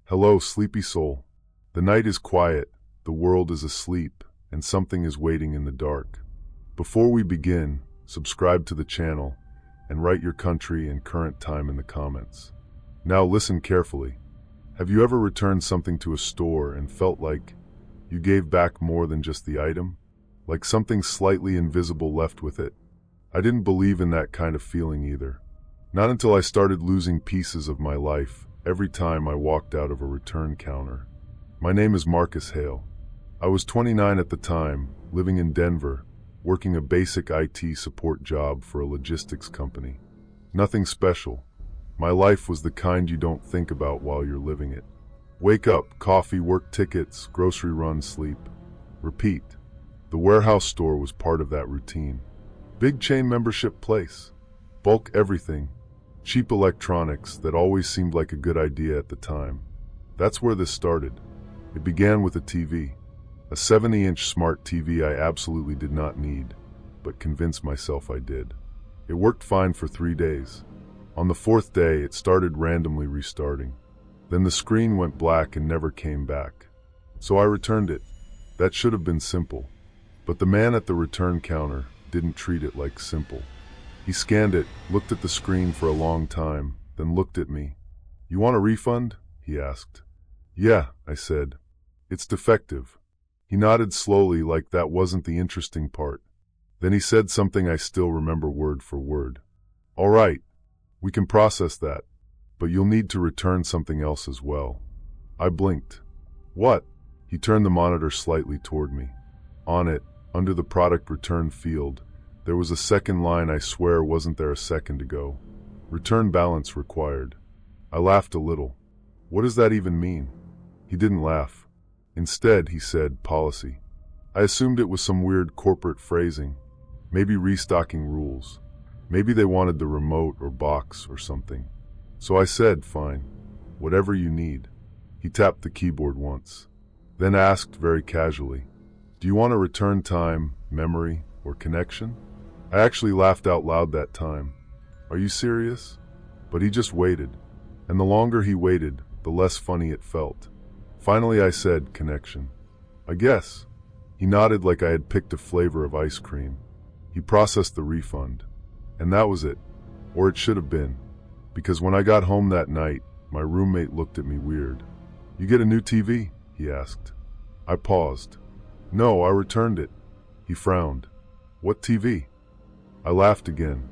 Hello, sleepy soul. The night is quiet, the world is asleep, and something is waiting in the dark. Before we begin, subscribe to the channel and write your country and current time in the comments. Now listen carefully. Have you ever returned something to a store and felt like you gave back more than just the item? Like something slightly invisible left with it? I didn't believe in that kind of feeling either. Not until I started losing pieces of my life every time I walked out of a return counter. My name is Marcus Hale. I was 29 at the time, living in Denver, working a basic IT support job for a logistics company. Nothing special. My life was the kind you don't think about while you're living it. Wake up, coffee, work tickets, grocery run, sleep. Repeat. The warehouse store was part of that routine. Big chain membership place. Bulk everything. Cheap electronics that always seemed like a good idea at the time. That's where this started. It began with a TV. A 70-inch smart TV I absolutely did not need, but convinced myself I did. It worked fine for 3 days. On the 4th day, it started randomly restarting. Then the screen went black and never came back. So I returned it. That should have been simple. But the man at the return counter didn't treat it like simple. He scanned it, looked at the screen for a long time, then looked at me. "You want a refund?" he asked. "Yeah," I said. "It's defective." He nodded slowly like that wasn't the interesting part. Then he said something I still remember word for word. "All right, we can process that, but you'll need to return something else as well." I blinked. "What?" He turned the monitor slightly toward me. On it, under the product return field, there was a second line I swear wasn't there a second ago. Return balance required. I laughed a little. What does that even mean? He didn't laugh. Instead, he said, policy. I assumed it was some weird corporate phrasing. Maybe restocking rules. Maybe they wanted the remote or box or something. So I said, fine. Whatever you need. He tapped the keyboard once. Then asked very casually, do you want a return time, memory, or connection? I actually laughed out loud that time. Are you serious? But he just waited. And the longer he waited, the less funny it felt. Finally I said, connection. I guess. He nodded like I had picked a flavor of ice cream. He processed the refund. And that was it. Or it should have been. Because when I got home that night, my roommate looked at me weird. You get a new TV? He asked. I paused. No, I returned it. He frowned. What TV? I laughed again.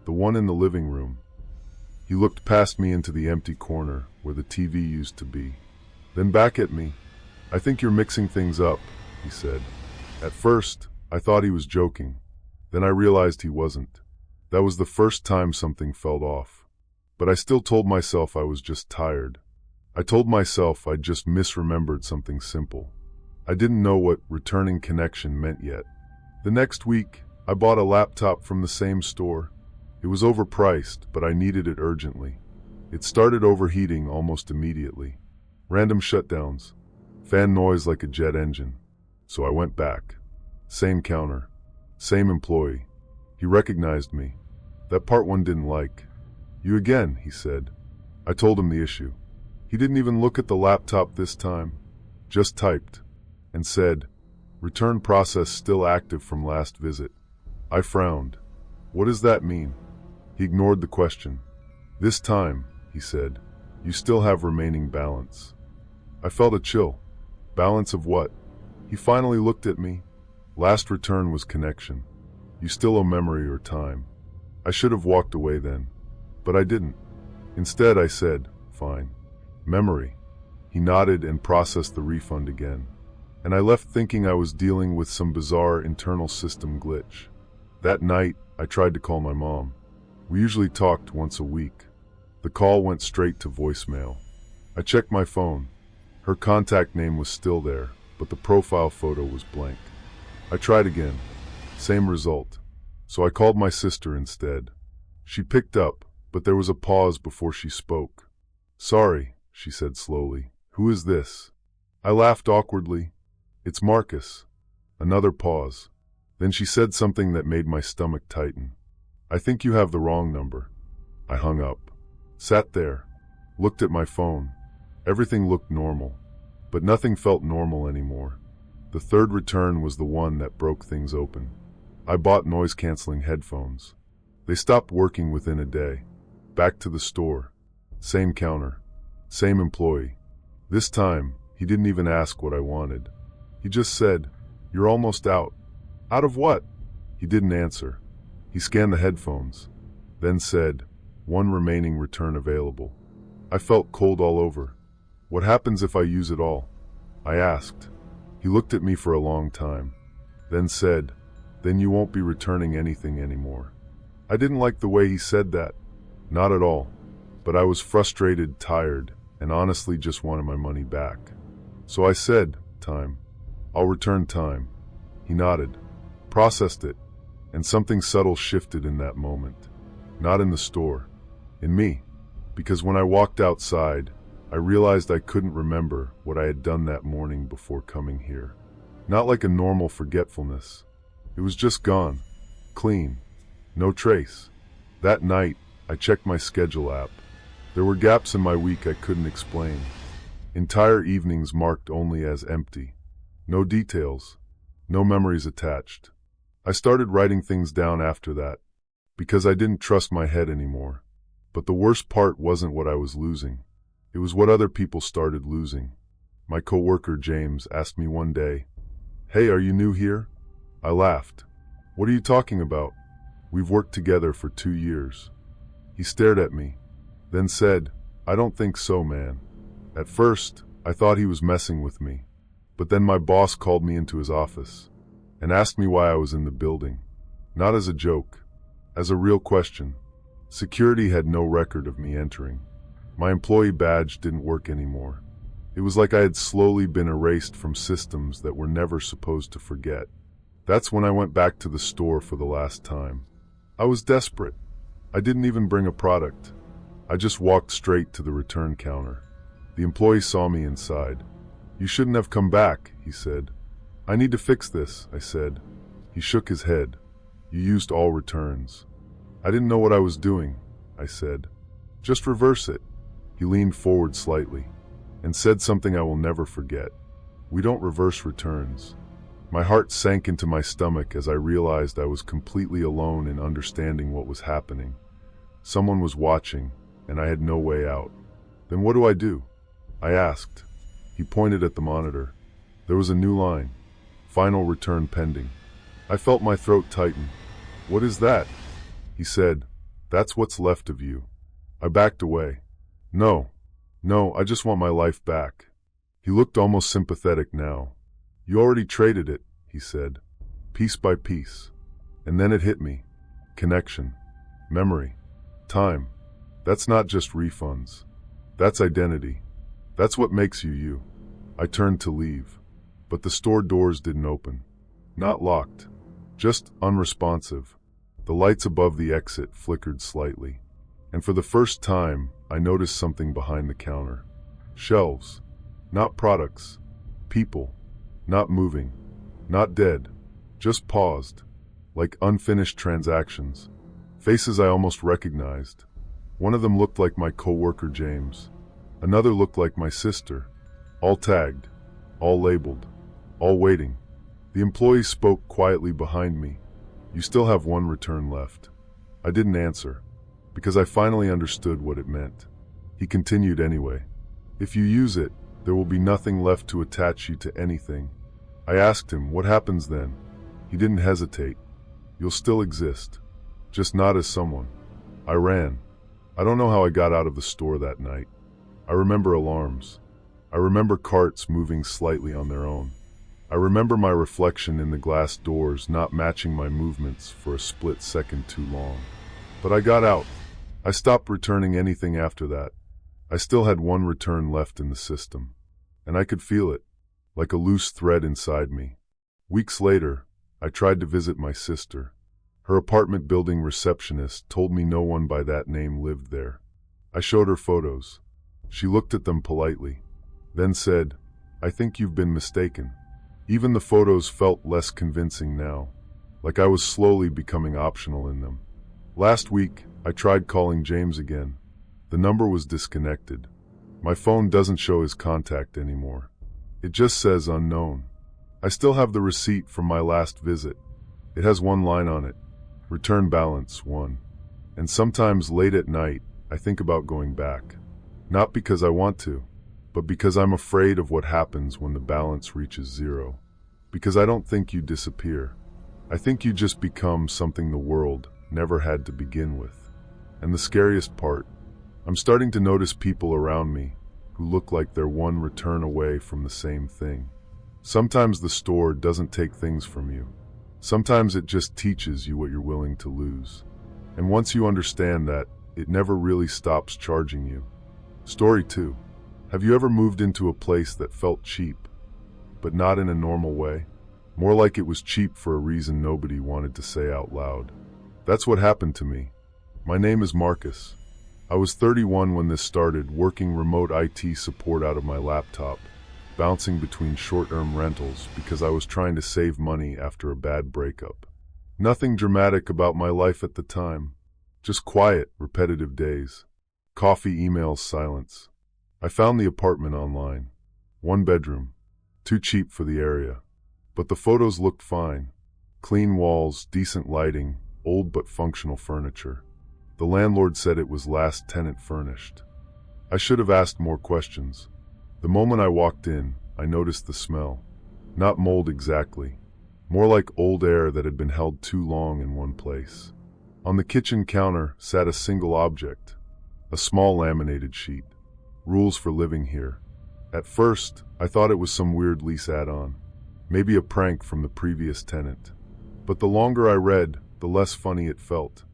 The one in the living room. He looked past me into the empty corner where the TV used to be. Then back at me. I think you're mixing things up, he said. At first, I thought he was joking. Then I realized he wasn't. That was the first time something felt off. But I still told myself I was just tired. I told myself I'd just misremembered something simple. I didn't know what returning connection meant yet. The next week, I bought a laptop from the same store. It was overpriced, but I needed it urgently. It started overheating almost immediately. Random shutdowns. Fan noise like a jet engine. So I went back. Same counter. Same employee. He recognized me. That part one didn't like. You again, he said. I told him the issue. He didn't even look at the laptop this time. Just typed. And said, return process still active from last visit. I frowned. What does that mean? He ignored the question. This time, he said, you still have remaining balance. I felt a chill. Balance of what? He finally looked at me. Last return was connection. You still owe memory or time. I should have walked away then. But I didn't. Instead, I said, fine. Memory. He nodded and processed the refund again. And I left thinking I was dealing with some bizarre internal system glitch. That night, I tried to call my mom. We usually talked once a week. The call went straight to voicemail. I checked my phone. Her contact name was still there, but the profile photo was blank. I tried again. Same result. So I called my sister instead. She picked up, but there was a pause before she spoke. Sorry, she said slowly. Who is this? I laughed awkwardly. It's Marcus. Another pause. Then she said something that made my stomach tighten. I think you have the wrong number. I hung up. Sat there. Looked at my phone. Everything looked normal, but nothing felt normal anymore. The third return was the one that broke things open. I bought noise-canceling headphones. They stopped working within a day. Back to the store. Same counter. Same employee. This time, he didn't even ask what I wanted. He just said, "You're almost out." "Out of what?" He didn't answer. He scanned the headphones, then said, "One remaining return available." I felt cold all over. "What happens if I use it all?" I asked. He looked at me for a long time, then said, "Then you won't be returning anything anymore." I didn't like the way he said that. Not at all. But I was frustrated, tired, and honestly just wanted my money back. So I said, "Time. I'll return time." He nodded, processed it, and something subtle shifted in that moment. Not in the store, in me. Because when I walked outside, I realized I couldn't remember what I had done that morning before coming here. Not like a normal forgetfulness. It was just gone. Clean. No trace. That night, I checked my schedule app. There were gaps in my week I couldn't explain. Entire evenings marked only as empty. No details. No memories attached. I started writing things down after that, because I didn't trust my head anymore. But the worst part wasn't what I was losing. It was what other people started losing. My coworker James asked me one day, "Hey, are you new here?" I laughed. "What are you talking about? We've worked together for 2 years." He stared at me, then said, "I don't think so, man." At first, I thought he was messing with me. But then my boss called me into his office and asked me why I was in the building. Not as a joke, as a real question. Security had no record of me entering. My employee badge didn't work anymore. It was like I had slowly been erased from systems that were never supposed to forget. That's when I went back to the store for the last time. I was desperate. I didn't even bring a product. I just walked straight to the return counter. The employee saw me inside. "You shouldn't have come back," he said. "I need to fix this," I said. He shook his head. "You used all returns." "I didn't know what I was doing," I said. "Just reverse it." He leaned forward slightly and said something I will never forget. "We don't reverse returns." My heart sank into my stomach as I realized I was completely alone in understanding what was happening. Someone was watching, and I had no way out. "Then what do I do?" I asked. He pointed at the monitor. There was a new line. "Final return pending." I felt my throat tighten. "What is that?" He said, "That's what's left of you." I backed away. No, I just want my life back." He looked almost sympathetic now. "You already traded it," he said, "piece by piece." And then it hit me. Connection, memory, time. That's not just refunds. That's identity. That's what makes you you. I turned to leave, but the store doors didn't open. Not locked, just unresponsive. The lights above the exit flickered slightly, and for the first time, I noticed something behind the counter. Shelves, not products, people, not moving, not dead, just paused, like unfinished transactions. Faces I almost recognized. One of them looked like my coworker James. Another looked like my sister. All tagged, all labeled, all waiting. The employee spoke quietly behind me. "You still have one return left." I didn't answer, because I finally understood what it meant. He continued anyway. "If you use it, there will be nothing left to attach you to anything." I asked him, "What happens then?" He didn't hesitate. "You'll still exist, just not as someone." I ran. I don't know how I got out of the store that night. I remember alarms. I remember carts moving slightly on their own. I remember my reflection in the glass doors not matching my movements for a split second too long. But I got out. I stopped returning anything after that. I still had one return left in the system, and I could feel it, like a loose thread inside me. Weeks later, I tried to visit my sister. Her apartment building receptionist told me no one by that name lived there. I showed her photos. She looked at them politely, then said, "I think you've been mistaken." Even the photos felt less convincing now, like I was slowly becoming optional in them. Last week, I tried calling James again. The number was disconnected. My phone doesn't show his contact anymore. It just says unknown. I still have the receipt from my last visit. It has one line on it: return balance 1. And sometimes late at night, I think about going back. Not because I want to, but because I'm afraid of what happens when the balance reaches 0. Because I don't think you disappear. I think you just become something the world never had to begin with. And the scariest part, I'm starting to notice people around me who look like they're one return away from the same thing. Sometimes the store doesn't take things from you. Sometimes it just teaches you what you're willing to lose. And once you understand that, it never really stops charging you. Story 2. Have you ever moved into a place that felt cheap, but not in a normal way? More like it was cheap for a reason nobody wanted to say out loud. That's what happened to me. My name is Marcus. I was 31 when this started, working remote IT support out of my laptop, bouncing between short-term rentals because I was trying to save money after a bad breakup. Nothing dramatic about my life at the time. Just quiet, repetitive days. Coffee, emails, silence. I found the apartment online. 1 bedroom. Too cheap for the area. But the photos looked fine. Clean walls, decent lighting, old but functional furniture. The landlord said it was last tenant furnished. I should have asked more questions. The moment I walked in, I noticed the smell. Not mold exactly. More like old air that had been held too long in one place. On the kitchen counter sat a single object. A small laminated sheet. Rules for living here. At first, I thought it was some weird lease add-on. Maybe a prank from the previous tenant. But the longer I read, the less funny it felt.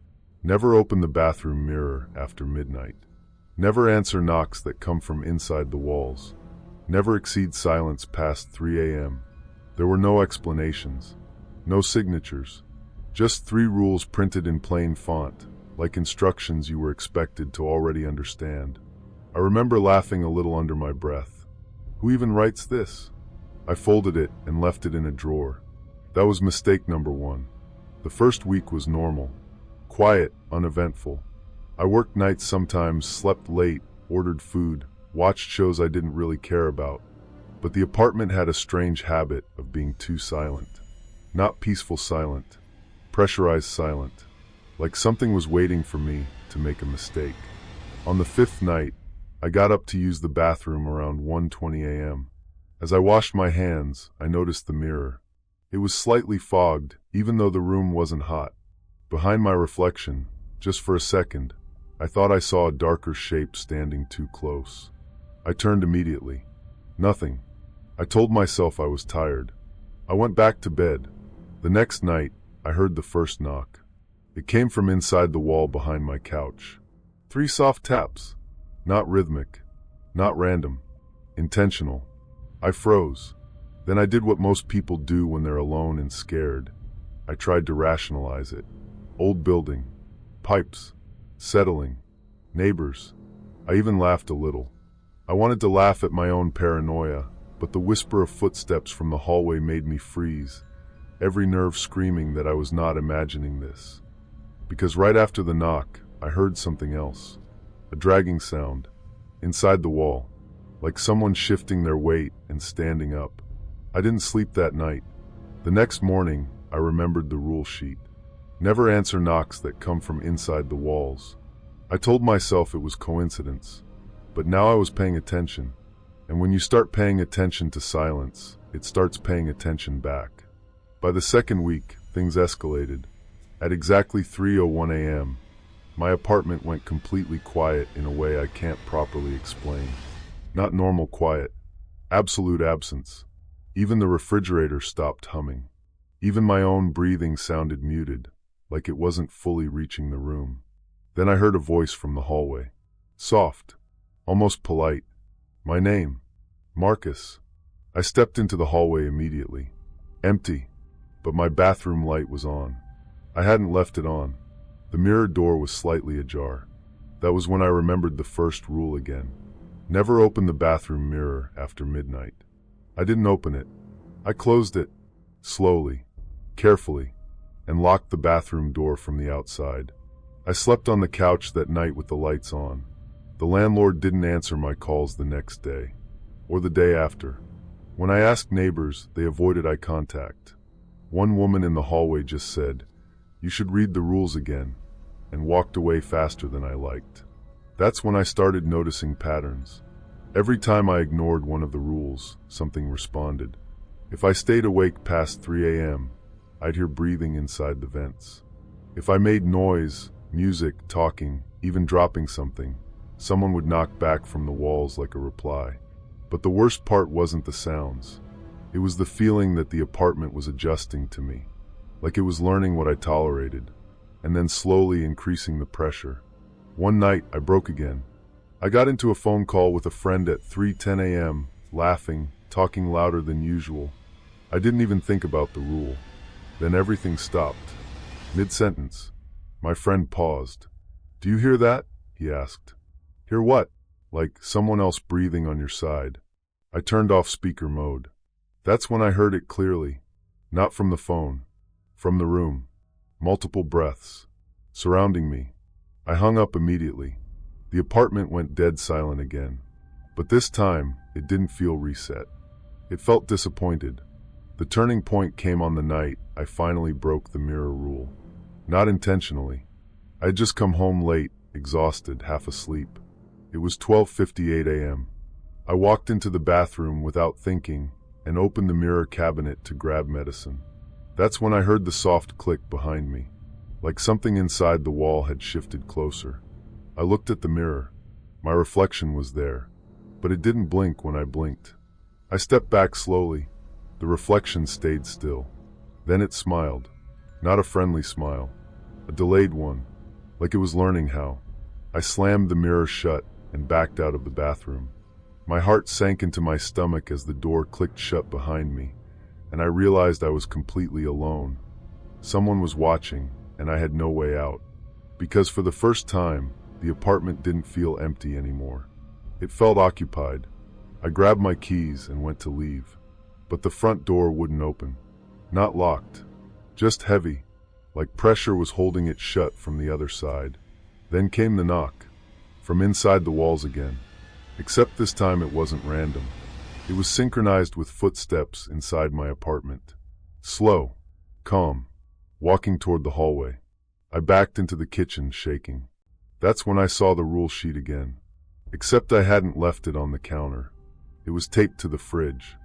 Never open the bathroom mirror after midnight. Never answer knocks that come from inside the walls. Never exceed silence past 3 a.m. There were no explanations. No signatures. Just 3 rules printed in plain font, like instructions you were expected to already understand. I remember laughing a little under my breath. Who even writes this? I folded it and left it in a drawer. That was mistake number 1. The first week was normal. Quiet, uneventful. I worked nights sometimes, slept late, ordered food, watched shows I didn't really care about. But the apartment had a strange habit of being too silent. Not peaceful silent, pressurized silent. Like something was waiting for me to make a mistake. On the 5th night, I got up to use the bathroom around 1:20 a.m. As I washed my hands, I noticed the mirror. It was slightly fogged, even though the room wasn't hot. Behind my reflection, just for a second, I thought I saw a darker shape standing too close. I turned immediately. Nothing. I told myself I was tired. I went back to bed. The next night, I heard the first knock. It came from inside the wall behind my couch. 3 soft taps. Not rhythmic. Not random. Intentional. I froze. Then I did what most people do when they're alone and scared. I tried to rationalize it. Old building. Pipes. Settling. Neighbors. I even laughed a little. I wanted to laugh at my own paranoia, but the whisper of footsteps from the hallway made me freeze, every nerve screaming that I was not imagining this. Because right after the knock, I heard something else. A dragging sound. Inside the wall. Like someone shifting their weight and standing up. I didn't sleep that night. The next morning, I remembered the rule sheet. Never answer knocks that come from inside the walls. I told myself it was coincidence. But now I was paying attention. And when you start paying attention to silence, it starts paying attention back. By the 2nd week, things escalated. At exactly 3:01 a.m., my apartment went completely quiet in a way I can't properly explain. Not normal quiet. Absolute absence. Even the refrigerator stopped humming. Even my own breathing sounded muted, like it wasn't fully reaching the room. Then I heard a voice from the hallway. Soft. Almost polite. My name. Marcus. I stepped into the hallway immediately. Empty. But my bathroom light was on. I hadn't left it on. The mirror door was slightly ajar. That was when I remembered the first rule again. Never open the bathroom mirror after midnight. I didn't open it. I closed it. Slowly. Carefully. And locked the bathroom door from the outside. I slept on the couch that night with the lights on. The landlord didn't answer my calls the next day, or the day after. When I asked neighbors, they avoided eye contact. One woman in the hallway just said, "You should read the rules again," and walked away faster than I liked. That's when I started noticing patterns. Every time I ignored one of the rules, something responded. If I stayed awake past 3 a.m., I'd hear breathing inside the vents. If I made noise, music, talking, even dropping something, someone would knock back from the walls like a reply. But the worst part wasn't the sounds. It was the feeling that the apartment was adjusting to me, like it was learning what I tolerated, and then slowly increasing the pressure. One night, I broke again. I got into a phone call with a friend at 3:10 a.m., laughing, talking louder than usual. I didn't even think about the rule. Then everything stopped. Mid-sentence. My friend paused. "Do you hear that?" he asked. "Hear what?" "Like someone else breathing on your side." I turned off speaker mode. That's when I heard it clearly. Not from the phone. From the room. Multiple breaths. Surrounding me. I hung up immediately. The apartment went dead silent again. But this time, it didn't feel reset. It felt disappointed. The turning point came on the night I finally broke the mirror rule. Not intentionally. I had just come home late, exhausted, half asleep. It was 12:58 a.m. I walked into the bathroom without thinking and opened the mirror cabinet to grab medicine. That's when I heard the soft click behind me, like something inside the wall had shifted closer. I looked at the mirror. My reflection was there, but it didn't blink when I blinked. I stepped back slowly. The reflection stayed still. Then it smiled. Not a friendly smile. A delayed one, like it was learning how. I slammed the mirror shut and backed out of the bathroom. My heart sank into my stomach as the door clicked shut behind me, and I realized I was completely alone. Someone was watching, and I had no way out. Because for the first time, the apartment didn't feel empty anymore. It felt occupied. I grabbed my keys and went to leave. But the front door wouldn't open. Not locked. Just heavy, like pressure was holding it shut from the other side. Then came the knock. From inside the walls again. Except this time it wasn't random. It was synchronized with footsteps inside my apartment. Slow, calm, walking toward the hallway. I backed into the kitchen, shaking. That's when I saw the rule sheet again. Except I hadn't left it on the counter. It was taped to the fridge.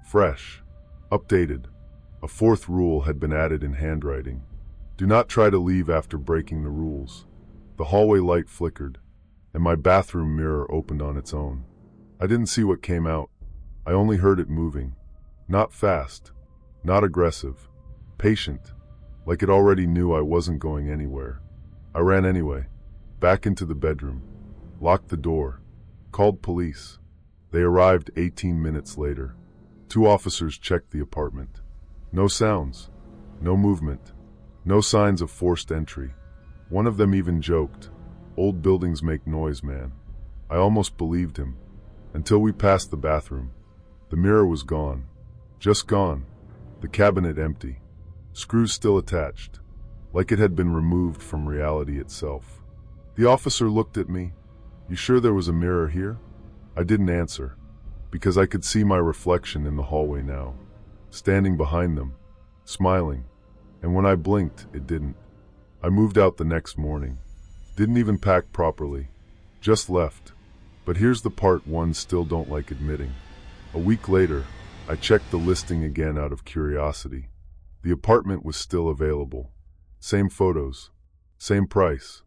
Fresh. Updated. A fourth rule had been added in handwriting. Do not try to leave after breaking the rules. The hallway light flickered, and my bathroom mirror opened on its own. I didn't see what came out. I only heard it moving. Not fast. Not aggressive. Patient. Like it already knew I wasn't going anywhere. I ran anyway. Back into the bedroom. Locked the door. Called police. They arrived 18 minutes later. 2 officers checked the apartment. No sounds. No movement. No signs of forced entry. One of them even joked, "Old buildings make noise, man." I almost believed him. Until we passed the bathroom. The mirror was gone. Just gone. The cabinet empty. Screws still attached. Like it had been removed from reality itself. The officer looked at me. "You sure there was a mirror here?" I didn't answer, because I could see my reflection in the hallway now. Standing behind them. Smiling. And when I blinked, it didn't. I moved out the next morning. Didn't even pack properly. Just left. But here's the part one still don't like admitting. A week later, I checked the listing again out of curiosity. The apartment was still available. Same photos. Same price.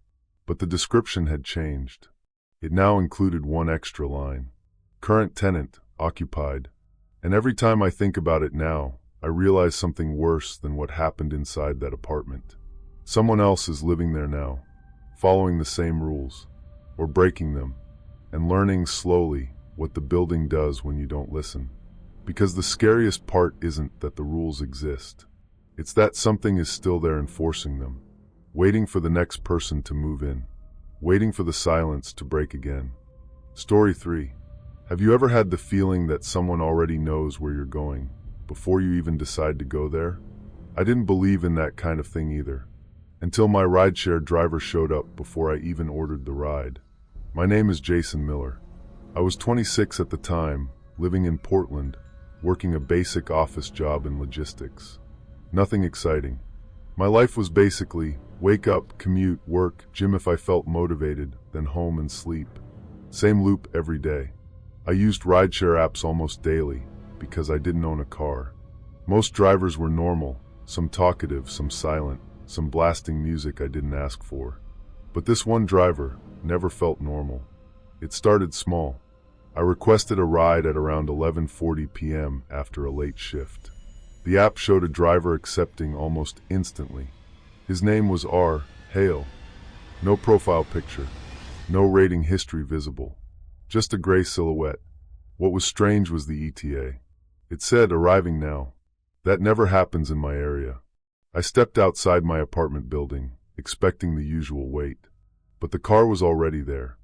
But the description had changed. It now included one extra line. Current tenant, occupied. And every time I think about it now, I realize something worse than what happened inside that apartment. Someone else is living there now, following the same rules, or breaking them, and learning slowly what the building does when you don't listen. Because the scariest part isn't that the rules exist. It's that something is still there enforcing them, waiting for the next person to move in, waiting for the silence to break again. Story 3. Have you ever had the feeling that someone already knows where you're going, before you even decide to go there? I didn't believe in that kind of thing either, until my rideshare driver showed up before I even ordered the ride. My name is Jason Miller. I was 26 at the time, living in Portland, working a basic office job in logistics. Nothing exciting. My life was basically wake up, commute, work, gym if I felt motivated, then home and sleep. Same loop every day. I used rideshare apps almost daily because I didn't own a car. Most drivers were normal, some talkative, some silent, some blasting music I didn't ask for. But this one driver never felt normal. It started small. I requested a ride at around 11:40 p.m. after a late shift. The app showed a driver accepting almost instantly. His name was R. Hale. No profile picture, no rating history visible, just a gray silhouette. What was strange was the ETA. It said, "Arriving now." That never happens in my area. I stepped outside my apartment building, expecting the usual wait. But the car was already there.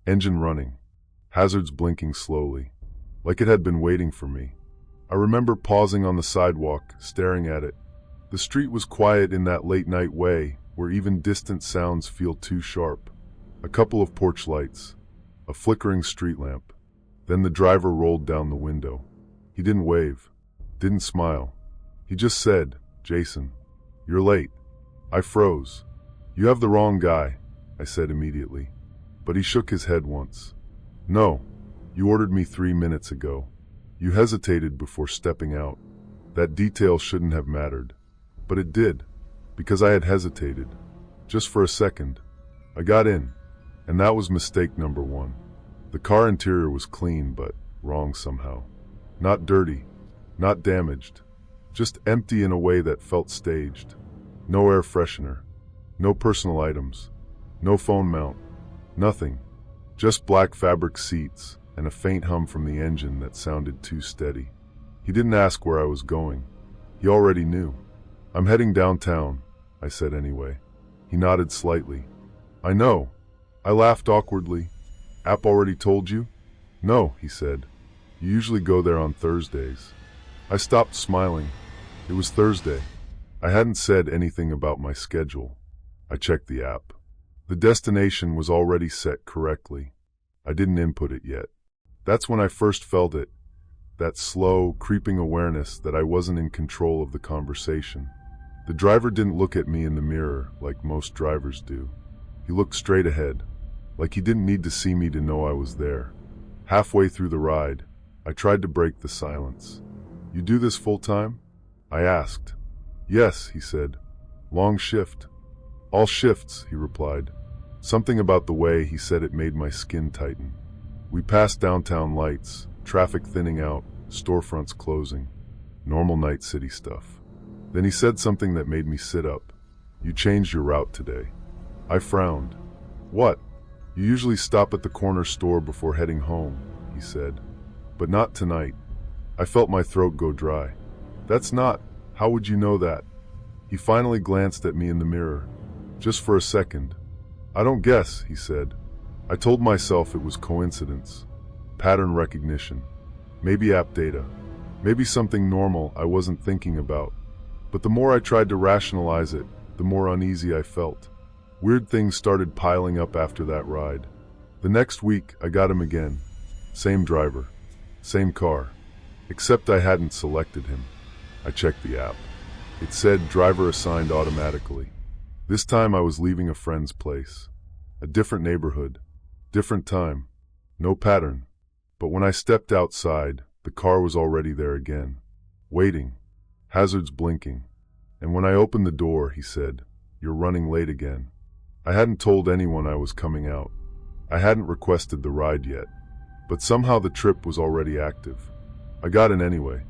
Engine running. Hazards blinking slowly, like it had been waiting for me. I remember pausing on the sidewalk, staring at it. The street was quiet in that late-night way, where even distant sounds feel too sharp. A couple of porch lights, a flickering street lamp. Then the driver rolled down the window. He didn't wave, didn't smile. He just said, "Jason, you're late." I froze. "You have the wrong guy," I said immediately. But he shook his head once. "No, you ordered me 3 minutes ago. You hesitated before stepping out. That detail shouldn't have mattered. But it did, because I had hesitated. Just for a second. I got in, and that was mistake number one. The car interior was clean, but wrong somehow. Not dirty, not damaged, just empty in a way that felt staged. No air freshener, no personal items, no phone mount, nothing. Just black fabric seats and a faint hum from the engine that sounded too steady. He didn't ask where I was going. He already knew. "I'm heading downtown," I said anyway. He nodded slightly. "I know." I laughed awkwardly. "App already told you?" "No," he said. "You usually go there on Thursdays." I stopped smiling. It was Thursday. I hadn't said anything about my schedule. I checked the app. The destination was already set correctly. I didn't input it yet. That's when I first felt it, that slow, creeping awareness that I wasn't in control of the conversation. The driver didn't look at me in the mirror like most drivers do. He looked straight ahead, like he didn't need to see me to know I was there. Halfway through the ride, I tried to break the silence. "You do this full-time?" I asked. "Yes," he said. "Long shift?" "All shifts," he replied. Something about the way he said it made my skin tighten. We passed downtown lights, traffic thinning out, storefronts closing. Normal night city stuff. Then he said something that made me sit up. "You changed your route today." I frowned. "What?" "You usually stop at the corner store before heading home," he said. "But not tonight." I felt my throat go dry. "That's not. How would you know that?" He finally glanced at me in the mirror. Just for a second. "I don't guess," he said. I told myself it was coincidence. Pattern recognition. Maybe app data. Maybe something normal I wasn't thinking about. But the more I tried to rationalize it, the more uneasy I felt. Weird things started piling up after that ride. The next week, I got him again. Same driver. Same car. Except I hadn't selected him. I checked the app. It said driver assigned automatically. This time I was leaving a friend's place. A different neighborhood. Different time. No pattern. But when I stepped outside, the car was already there again. Waiting. Hazards blinking. And when I opened the door, he said, "You're running late again." I hadn't told anyone I was coming out. I hadn't requested the ride yet. But somehow the trip was already active. I got in anyway.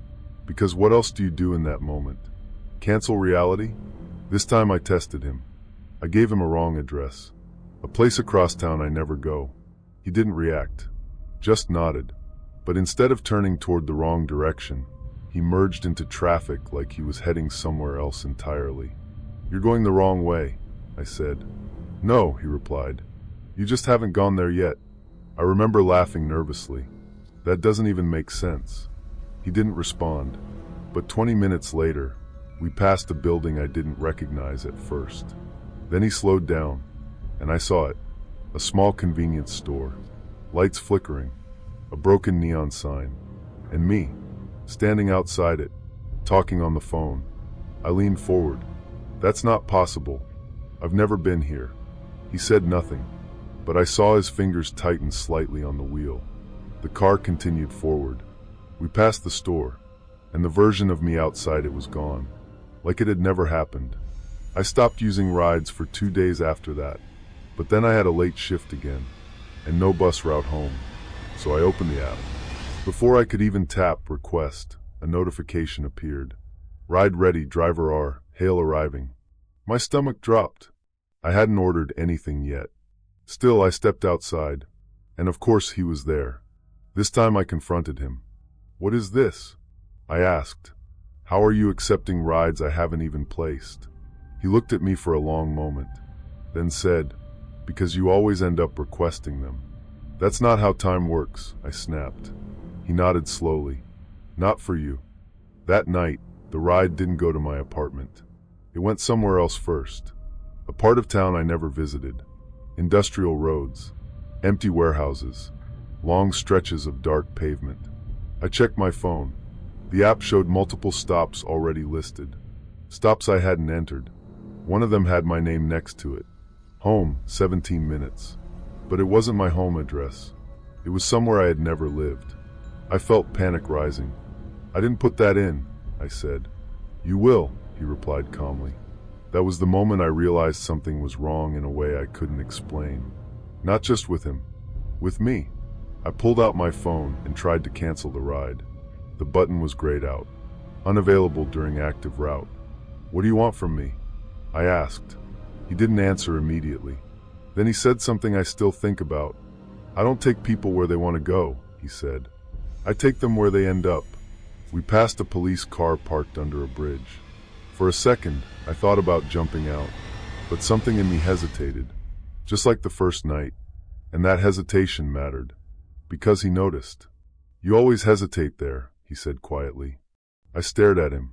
Because what else do you do in that moment? Cancel reality? This time I tested him. I gave him a wrong address. A place across town I never go. He didn't react. Just nodded. But instead of turning toward the wrong direction, he merged into traffic like he was heading somewhere else entirely. "You're going the wrong way," I said. "No," he replied. "You just haven't gone there yet." I remember laughing nervously. That doesn't even make sense. He didn't respond. But 20 minutes later, we passed a building I didn't recognize at first. Then he slowed down, and I saw it. A small convenience store, lights flickering, a broken neon sign, and me, standing outside it, talking on the phone. I leaned forward. "That's not possible. I've never been here." He said nothing, but I saw his fingers tighten slightly on the wheel. The car continued forward. We passed the store, and the version of me outside it was gone, like it had never happened. I stopped using rides for 2 days after that, but then I had a late shift again, and no bus route home, so I opened the app. Before I could even tap request, a notification appeared. "Ride ready, driver R, hail arriving." My stomach dropped. I hadn't ordered anything yet. Still, I stepped outside, and of course he was there. This time I confronted him. "What is this?" I asked. "How are you accepting rides I haven't even placed?" He looked at me for a long moment, then said, "Because you always end up requesting them." "That's not how time works," I snapped. He nodded slowly. "Not for you." That night, the ride didn't go to my apartment. It went somewhere else first. A part of town I never visited. Industrial roads, empty warehouses, long stretches of dark pavement. I checked my phone. The app showed multiple stops already listed. Stops I hadn't entered. One of them had my name next to it. Home, 17 minutes. But it wasn't my home address. It was somewhere I had never lived. I felt panic rising. "I didn't put that in," I said. "You will," he replied calmly. That was the moment I realized something was wrong in a way I couldn't explain. Not just with him, with me. I pulled out my phone and tried to cancel the ride. The button was grayed out. Unavailable during active route. "What do you want from me?" I asked. He didn't answer immediately. Then he said something I still think about. "I don't take people where they want to go," he said. "I take them where they end up." We passed a police car parked under a bridge. For a second, I thought about jumping out, but something in me hesitated, just like the first night, and that hesitation mattered, because he noticed. "You always hesitate there," he said quietly. I stared at him.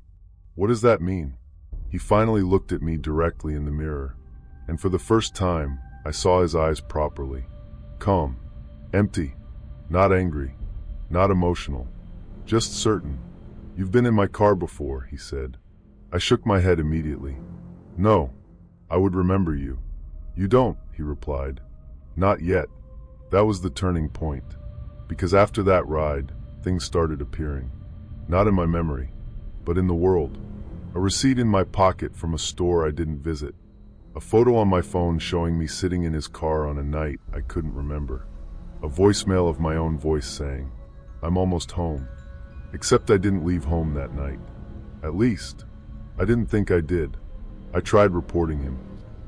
"What does that mean?" He finally looked at me directly in the mirror, and for the first time, I saw his eyes properly. Calm, empty, not angry, not emotional, just certain. "You've been in my car before," he said. I shook my head immediately. "No, I would remember you." "You don't," he replied. "Not yet." That was the turning point, because after that ride, things started appearing. Not in my memory, but in the world. A receipt in my pocket from a store I didn't visit. A photo on my phone showing me sitting in his car on a night I couldn't remember. A voicemail of my own voice saying, "I'm almost home." Except I didn't leave home that night. At least, I didn't think I did. I tried reporting him.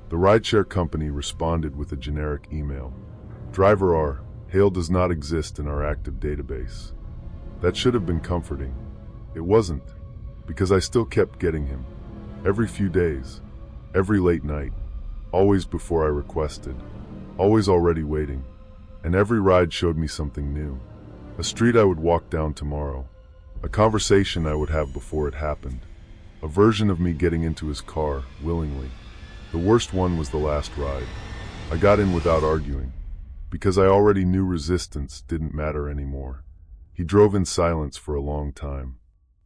The rideshare company responded with a generic email. "Driver R, hail does not exist in our active database." That should have been comforting. It wasn't, because I still kept getting him. Every few days, every late night, always before I requested, always already waiting. And every ride showed me something new. A street I would walk down tomorrow. A conversation I would have before it happened. A version of me getting into his car, willingly. The worst one was the last ride. I got in without arguing, because I already knew resistance didn't matter anymore. He drove in silence for a long time.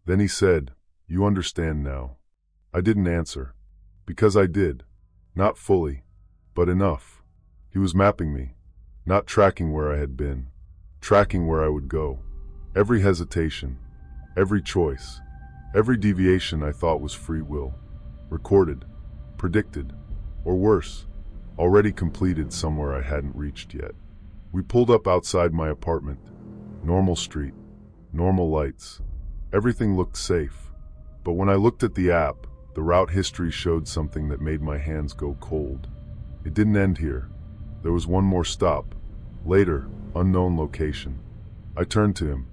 Then he said, "You understand now." I didn't answer, because I did. Not fully, but enough. He was mapping me, not tracking where I had been, tracking where I would go. Every hesitation, every choice, every deviation I thought was free will, recorded, predicted, or worse, already completed somewhere I hadn't reached yet. We pulled up outside my apartment. Normal street, normal lights. Everything looked safe. But when I looked at the app, the route history showed something that made my hands go cold. It didn't end here. There was one more stop. Later, unknown location. I turned to him.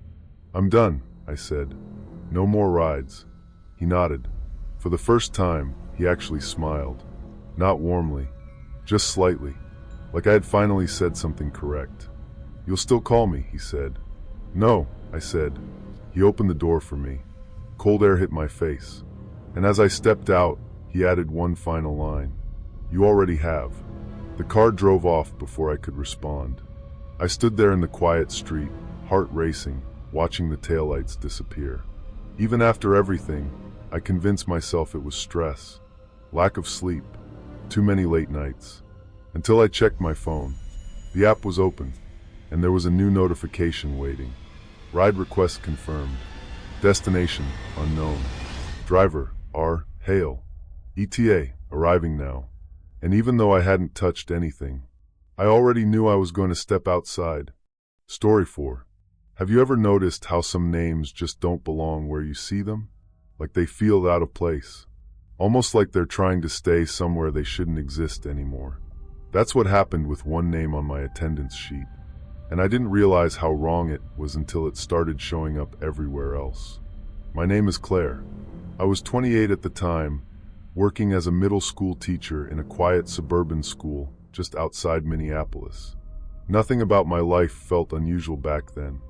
"I'm done," I said. "No more rides." He nodded. For the first time, he actually smiled. Not warmly, just slightly, like I had finally said something correct. "You'll still call me," he said. "No," I said. He opened the door for me. Cold air hit my face. And as I stepped out, he added one final line. "You already have." The car drove off before I could respond. I stood there in the quiet street, heart racing, watching the taillights disappear. Even after everything, I convinced myself it was stress, lack of sleep, too many late nights. Until I checked my phone. The app was open, and there was a new notification waiting. Ride request confirmed. Destination unknown. Driver R. Hale. ETA arriving now. And even though I hadn't touched anything, I already knew I was going to step outside. Story 4. Have you ever noticed how some names just don't belong where you see them? Like they feel out of place. Almost like they're trying to stay somewhere they shouldn't exist anymore. That's what happened with one name on my attendance sheet. And I didn't realize how wrong it was until it started showing up everywhere else. My name is Claire. I was 28 at the time, working as a middle school teacher in a quiet suburban school just outside Minneapolis. Nothing about my life felt unusual back then.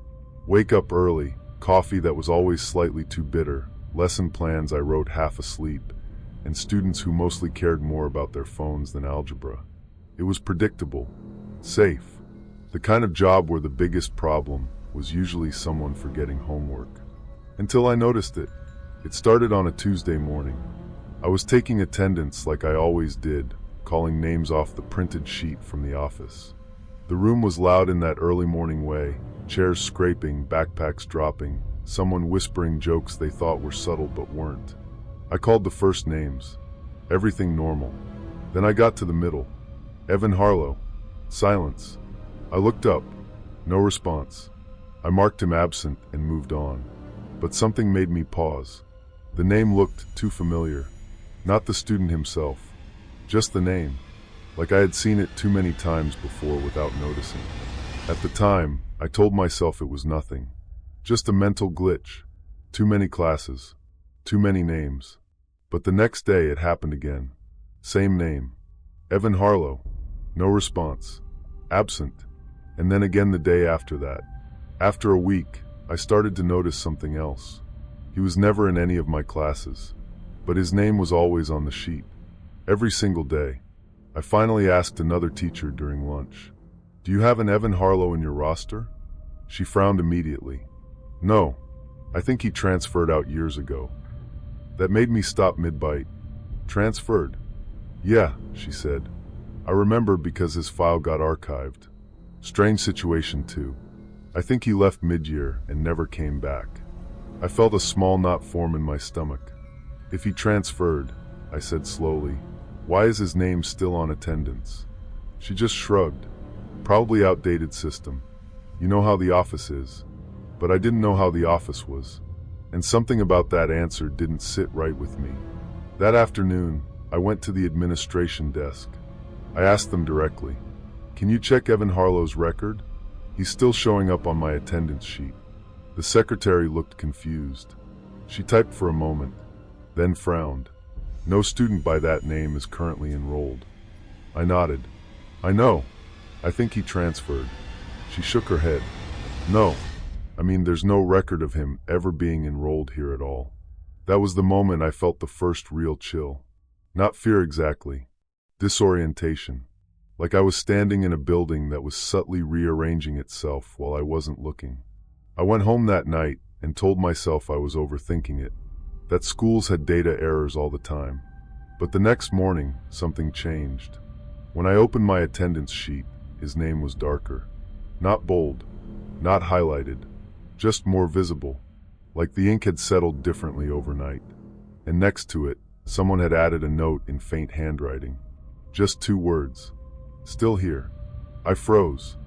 Wake up early, coffee that was always slightly too bitter, lesson plans I wrote half asleep, and students who mostly cared more about their phones than algebra. It was predictable, safe, the kind of job where the biggest problem was usually someone forgetting homework. Until I noticed it. It started on a Tuesday morning. I was taking attendance like I always did, calling names off the printed sheet from the office. The room was loud in that early morning way, chairs scraping, backpacks dropping, someone whispering jokes they thought were subtle but weren't. I called the first names. Everything normal. Then I got to the middle. Evan Harlow. Silence. I looked up. No response. I marked him absent and moved on. But something made me pause. The name looked too familiar. Not the student himself. Just the name. Like I had seen it too many times before without noticing. At the time, I told myself it was nothing. Just a mental glitch. Too many classes. Too many names. But the next day it happened again. Same name. Evan Harlow. No response. Absent. And then again the day after that. After a week, I started to notice something else. He was never in any of my classes, but his name was always on the sheet. Every single day. I finally asked another teacher during lunch, "Do you have an Evan Harlow in your roster?" She frowned immediately. "No, I think he transferred out years ago." That made me stop mid-bite. "Transferred?" "Yeah," she said. "I remember because his file got archived. Strange situation too. I think he left mid-year and never came back." I felt a small knot form in my stomach. "If he transferred," I said slowly, "why is his name still on attendance?" She just shrugged. "Probably outdated system. You know how the office is." But I didn't know how the office was. And something about that answer didn't sit right with me. That afternoon, I went to the administration desk. I asked them directly, "Can you check Evan Harlow's record? He's still showing up on my attendance sheet." The secretary looked confused. She typed for a moment, then frowned. "No student by that name is currently enrolled." I nodded. "I know. I think he transferred." She shook her head. "No. I mean, there's no record of him ever being enrolled here at all." That was the moment I felt the first real chill. Not fear exactly. Disorientation. Like I was standing in a building that was subtly rearranging itself while I wasn't looking. I went home that night and told myself I was overthinking it, that schools had data errors all the time. But the next morning, something changed. When I opened my attendance sheet, his name was darker. Not bold, not highlighted, just more visible, like the ink had settled differently overnight. And next to it, someone had added a note in faint handwriting. Just 2 words. "Still here." I froze.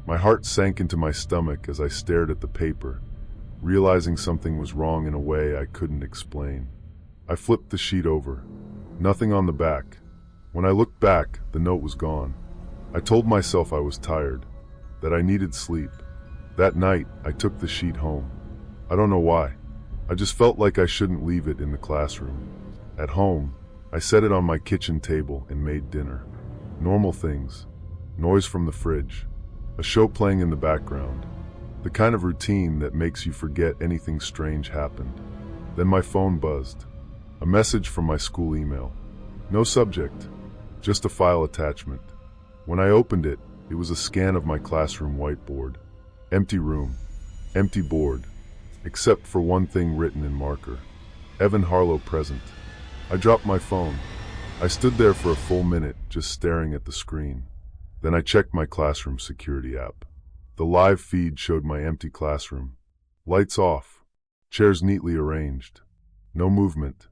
My heart sank into my stomach as I stared at the paper, realizing something was wrong in a way I couldn't explain. I flipped the sheet over. Nothing on the back. When I looked back, the note was gone. I told myself I was tired, that I needed sleep. That night, I took the sheet home. I don't know why. I just felt like I shouldn't leave it in the classroom. At home, I set it on my kitchen table and made dinner. Normal things. Noise from the fridge. A show playing in the background. The kind of routine that makes you forget anything strange happened. Then my phone buzzed. A message from my school email. No subject. Just a file attachment. When I opened it, it was a scan of my classroom whiteboard. Empty room, empty board, except for one thing written in marker. Evan Harlow present. I dropped my phone. I stood there for a full minute, just staring at the screen. Then I checked my classroom security app. The live feed showed my empty classroom. Lights off, chairs neatly arranged. No movement,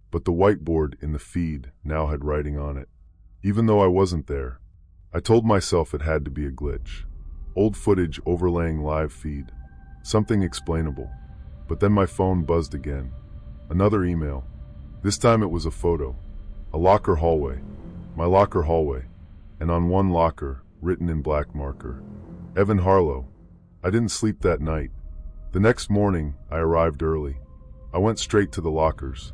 but the whiteboard in the feed now had writing on it. Even though I wasn't there, I told myself it had to be a glitch. Old footage overlaying live feed. Something explainable. But then my phone buzzed again. Another email. This time it was a photo. A locker hallway. My locker hallway. And on one locker, written in black marker, Evan Harlow. I didn't sleep that night. The next morning, I arrived early. I went straight to the lockers.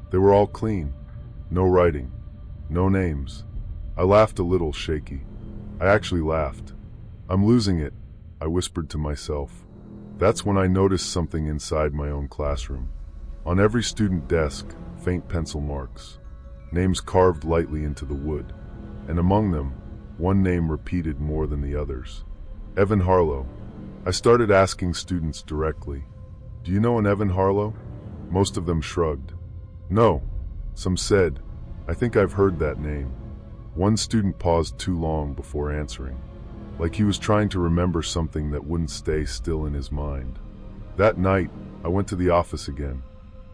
They were all clean. No writing. No names. I laughed a little shaky. I actually laughed. I'm losing it, I whispered to myself. That's when I noticed something inside my own classroom. On every student desk, faint pencil marks. Names carved lightly into the wood. And among them, one name repeated more than the others. Evan Harlow. I started asking students directly, "Do you know an Evan Harlow?" Most of them shrugged. "No." Some said, "I think I've heard that name." One student paused too long before answering, like he was trying to remember something that wouldn't stay still in his mind. That night, I went to the office again.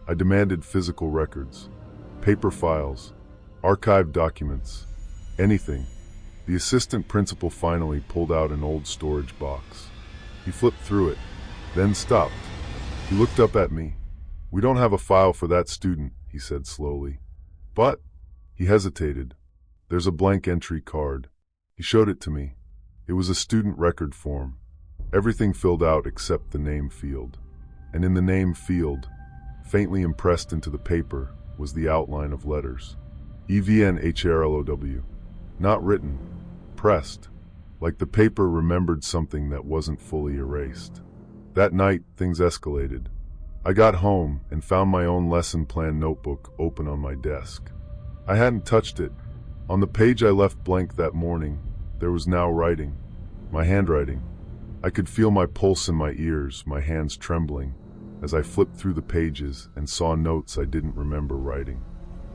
I demanded physical records, paper files, archived documents, anything. The assistant principal finally pulled out an old storage box. He flipped through it, then stopped. He looked up at me. "We don't have a file for that student," he said slowly. "But," he hesitated, "there's a blank entry card." He showed it to me. It was a student record form. Everything filled out except the name field. And in the name field, faintly impressed into the paper, was the outline of letters. EVNHRLOW. Not written, pressed, like the paper remembered something that wasn't fully erased. That night, things escalated. I got home and found my own lesson plan notebook open on my desk. I hadn't touched it. On the page I left blank that morning, there was now writing. My handwriting. I could feel my pulse in my ears, my hands trembling, as I flipped through the pages and saw notes I didn't remember writing.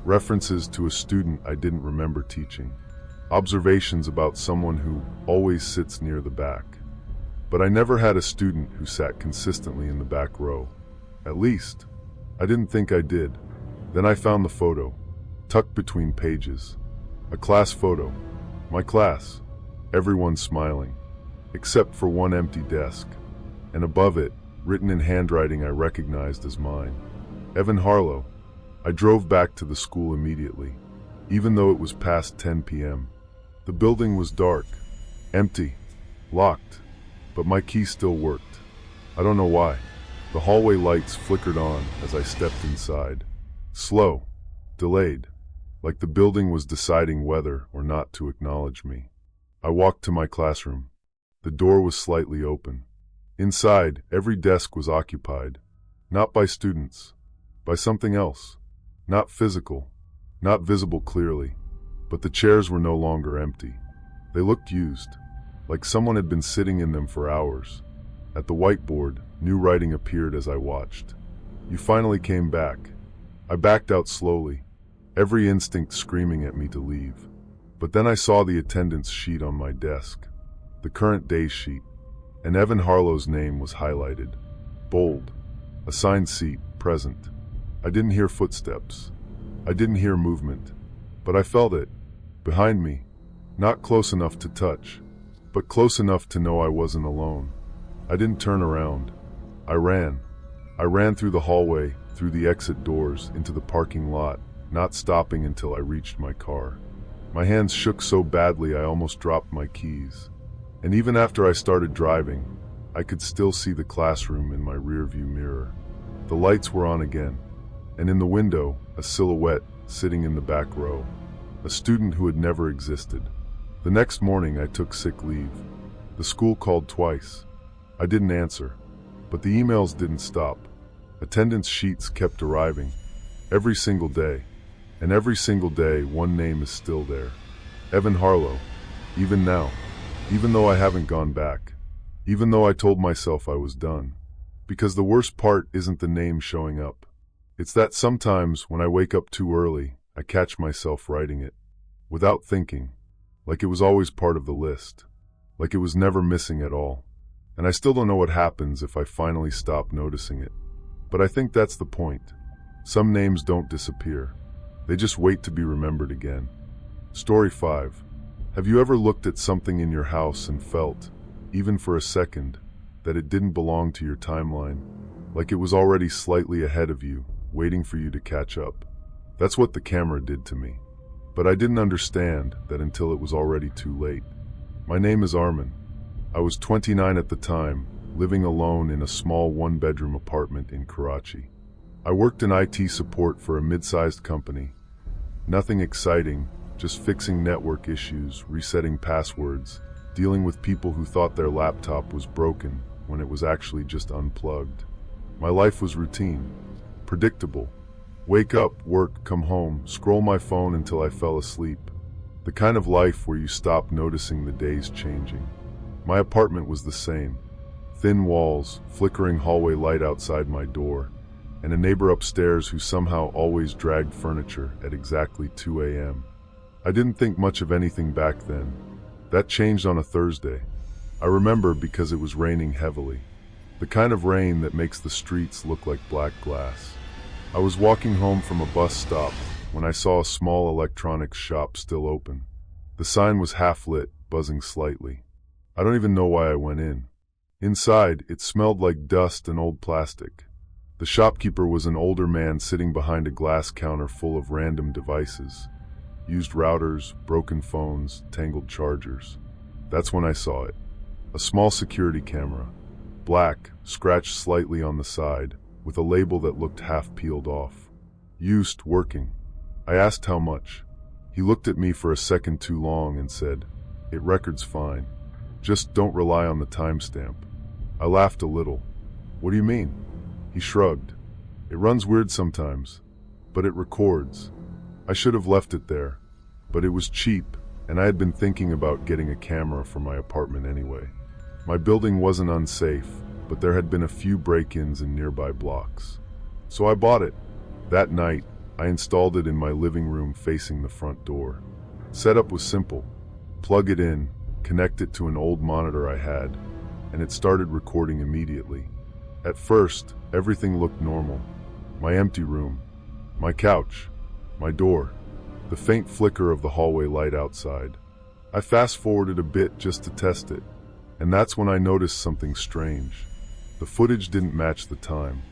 References to a student I didn't remember teaching. Observations about someone who always sits near the back. But I never had a student who sat consistently in the back row. At least, I didn't think I did. Then I found the photo, tucked between pages. A class photo. My class. Everyone smiling, except for one empty desk. And above it, written in handwriting I recognized as mine. Evan Harlow. I drove back to the school immediately, even though it was past 10 p.m. The building was dark, empty, locked, but my key still worked. I don't know why. The hallway lights flickered on as I stepped inside. Slow, delayed, like the building was deciding whether or not to acknowledge me. I walked to my classroom. The door was slightly open. Inside, every desk was occupied, not by students, by something else. Not physical, not visible clearly, but the chairs were no longer empty. They looked used, like someone had been sitting in them for hours. At the whiteboard, new writing appeared as I watched. "You finally came back." I backed out slowly, every instinct screaming at me to leave. But then I saw the attendance sheet on my desk, the current day sheet, and Evan Harlow's name was highlighted. Bold. Assigned seat, present. I didn't hear footsteps. I didn't hear movement. But I felt it. Behind me. Not close enough to touch, but close enough to know I wasn't alone. I didn't turn around. I ran. I ran through the hallway, through the exit doors, into the parking lot, not stopping until I reached my car. My hands shook so badly I almost dropped my keys. And even after I started driving, I could still see the classroom in my rearview mirror. The lights were on again, and in the window, a silhouette sitting in the back row, a student who had never existed. The next morning I took sick leave. The school called twice. I didn't answer, but the emails didn't stop. Attendance sheets kept arriving, every single day, and every single day one name is still there. Evan Harlow. Even now, even though I haven't gone back, even though I told myself I was done. Because the worst part isn't the name showing up. It's that sometimes when I wake up too early, I catch myself writing it, without thinking, like it was always part of the list, like it was never missing at all. And I still don't know what happens if I finally stop noticing it. But I think that's the point. Some names don't disappear. They just wait to be remembered again. Story 5. Have you ever looked at something in your house and felt, even for a second, that it didn't belong to your timeline? Like it was already slightly ahead of you, waiting for you to catch up. That's what the camera did to me. But I didn't understand that until it was already too late. My name is Armin. I was 29 at the time, living alone in a small one-bedroom apartment in Karachi. I worked in IT support for a mid-sized company. Nothing exciting, just fixing network issues, resetting passwords, dealing with people who thought their laptop was broken when it was actually just unplugged. My life was routine, predictable. Wake up, work, come home, scroll my phone until I fell asleep. The kind of life where you stop noticing the days changing. My apartment was the same. Thin walls, flickering hallway light outside my door, and a neighbor upstairs who somehow always dragged furniture at exactly 2 a.m. I didn't think much of anything back then. That changed on a Thursday. I remember because it was raining heavily. The kind of rain that makes the streets look like black glass. I was walking home from a bus stop when I saw a small electronics shop still open. The sign was half lit, buzzing slightly. I don't even know why I went in. Inside, it smelled like dust and old plastic. The shopkeeper was an older man sitting behind a glass counter full of random devices. Used routers, broken phones, tangled chargers. That's when I saw it. A small security camera. Black, scratched slightly on the side, with a label that looked half peeled off. Used, working. I asked how much. He looked at me for a second too long and said, "It records fine. Just don't rely on the timestamp." I laughed a little. "What do you mean?" He shrugged. "It runs weird sometimes, but it records." I should have left it there, but it was cheap, and I had been thinking about getting a camera for my apartment anyway. My building wasn't unsafe, but there had been a few break-ins in nearby blocks. So I bought it. That night, I installed it in my living room facing the front door. Setup was simple. Plug it in, connect it to an old monitor I had, and it started recording immediately. At first, everything looked normal. My empty room, my couch, my door, the faint flicker of the hallway light outside. I fast-forwarded a bit just to test it, and that's when I noticed something strange. The footage didn't match the time.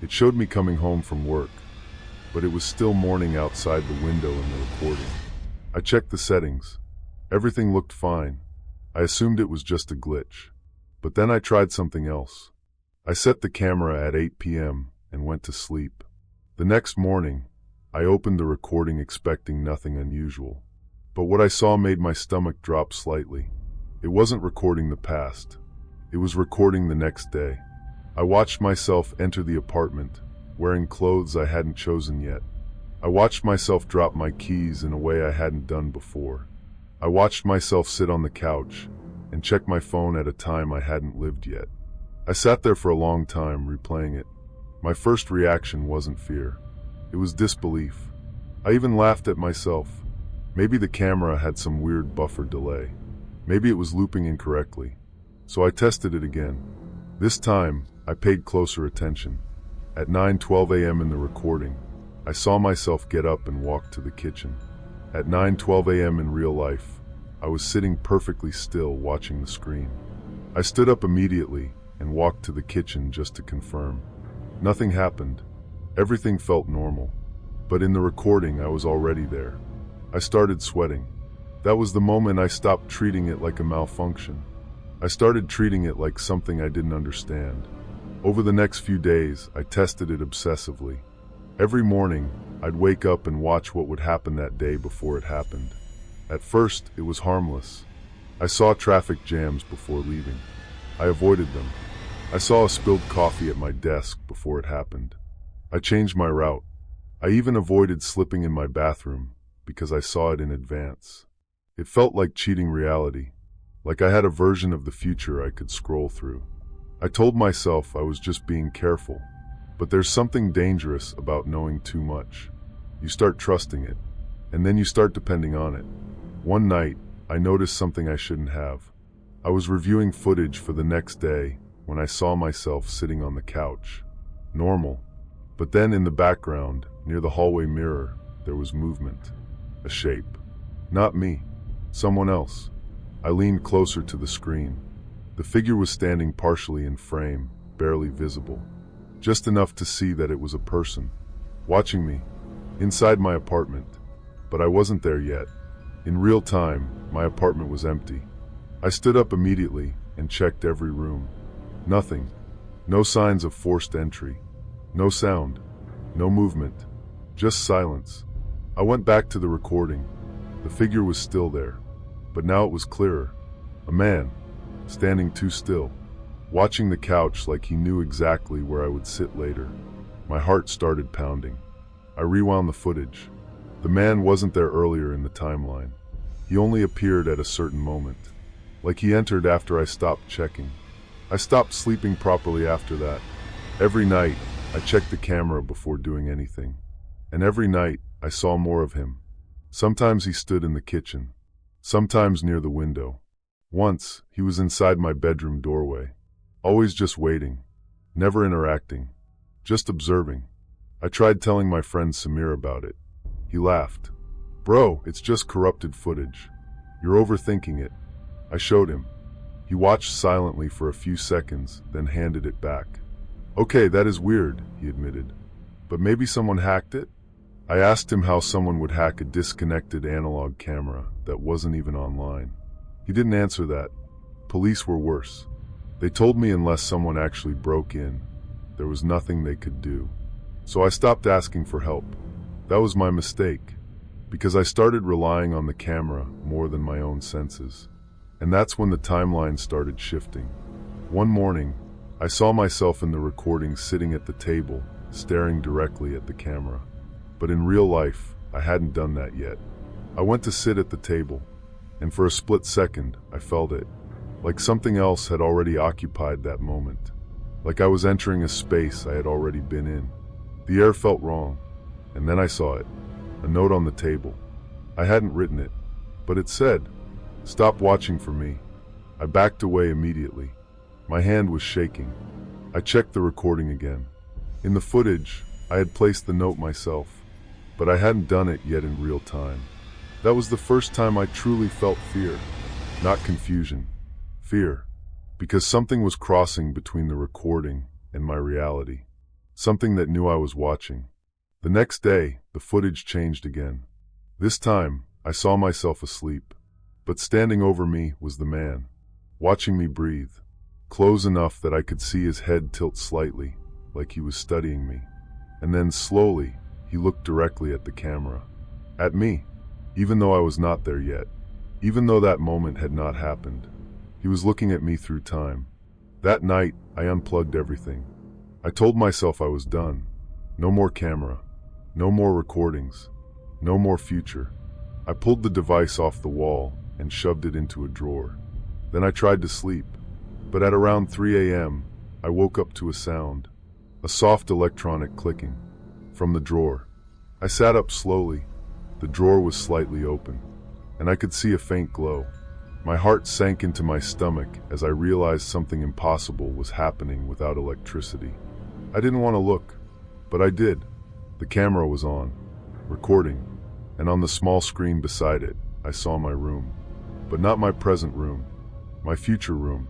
It showed me coming home from work, but it was still morning outside the window in the recording. I checked the settings. Everything looked fine. I assumed it was just a glitch. But then I tried something else. I set the camera at 8 p.m. and went to sleep. The next morning, I opened the recording expecting nothing unusual. But what I saw made my stomach drop slightly. It wasn't recording the past. It was recording the next day. I watched myself enter the apartment, wearing clothes I hadn't chosen yet. I watched myself drop my keys in a way I hadn't done before. I watched myself sit on the couch and check my phone at a time I hadn't lived yet. I sat there for a long time, replaying it. My first reaction wasn't fear. It was disbelief. I even laughed at myself. Maybe the camera had some weird buffer delay. Maybe it was looping incorrectly. So I tested it again. This time, I paid closer attention. At 9:12 a.m. in the recording, I saw myself get up and walk to the kitchen. At 9:12 a.m. in real life, I was sitting perfectly still watching the screen. I stood up immediately and walked to the kitchen just to confirm. Nothing happened. Everything felt normal. But in the recording, I was already there. I started sweating. That was the moment I stopped treating it like a malfunction. I started treating it like something I didn't understand. Over the next few days, I tested it obsessively. Every morning, I'd wake up and watch what would happen that day before it happened. At first, it was harmless. I saw traffic jams before leaving. I avoided them. I saw a spilled coffee at my desk before it happened. I changed my route. I even avoided slipping in my bathroom because I saw it in advance. It felt like cheating reality, like I had a version of the future I could scroll through. I told myself I was just being careful, but there's something dangerous about knowing too much. You start trusting it, and then you start depending on it. One night, I noticed something I shouldn't have. I was reviewing footage for the next day when I saw myself sitting on the couch. Normal. But then in the background, near the hallway mirror, there was movement. A shape. Not me. Someone else. I leaned closer to the screen. The figure was standing partially in frame, barely visible. Just enough to see that it was a person, watching me, inside my apartment. But I wasn't there yet. In real time, my apartment was empty. I stood up immediately and checked every room. Nothing. No signs of forced entry. No sound. No movement. Just silence. I went back to the recording. The figure was still there, but now it was clearer. A man, standing too still, watching the couch like he knew exactly where I would sit later. My heart started pounding. I rewound the footage. The man wasn't there earlier in the timeline. He only appeared at a certain moment, like he entered after I stopped checking. I stopped sleeping properly after that. Every night, I checked the camera before doing anything. And every night, I saw more of him. Sometimes he stood in the kitchen, sometimes near the window. Once, he was inside my bedroom doorway, always just waiting, never interacting, just observing. I tried telling my friend Samir about it. He laughed. "Bro, it's just corrupted footage. You're overthinking it." I showed him. He watched silently for a few seconds, then handed it back. "Okay, that is weird," he admitted. "But maybe someone hacked it?" I asked him how someone would hack a disconnected analog camera that wasn't even online. He didn't answer that. Police were worse. They told me unless someone actually broke in, there was nothing they could do. So I stopped asking for help. That was my mistake, because I started relying on the camera more than my own senses. And that's when the timeline started shifting. One morning, I saw myself in the recording sitting at the table, staring directly at the camera. But in real life, I hadn't done that yet. I went to sit at the table, and for a split second, I felt it. Like something else had already occupied that moment. Like I was entering a space I had already been in. The air felt wrong, and then I saw it. A note on the table. I hadn't written it, but it said, "Stop watching for me." I backed away immediately. My hand was shaking. I checked the recording again. In the footage, I had placed the note myself, but I hadn't done it yet in real time. That was the first time I truly felt fear, not confusion. Fear, because something was crossing between the recording and my reality. Something that knew I was watching. The next day, the footage changed again. This time, I saw myself asleep, but standing over me was the man, watching me breathe, close enough that I could see his head tilt slightly, like he was studying me. And then slowly, he looked directly at the camera. At me, even though I was not there yet. Even though that moment had not happened. He was looking at me through time. That night, I unplugged everything. I told myself I was done. No more camera. No more recordings. No more future. I pulled the device off the wall and shoved it into a drawer. Then I tried to sleep. But at around 3 a.m., I woke up to a sound. A soft electronic clicking. From the drawer. I sat up slowly. The drawer was slightly open, and I could see a faint glow. My heart sank into my stomach as I realized something impossible was happening without electricity. I didn't want to look, but I did. The camera was on, recording, and on the small screen beside it, I saw my room. But not my present room, my future room.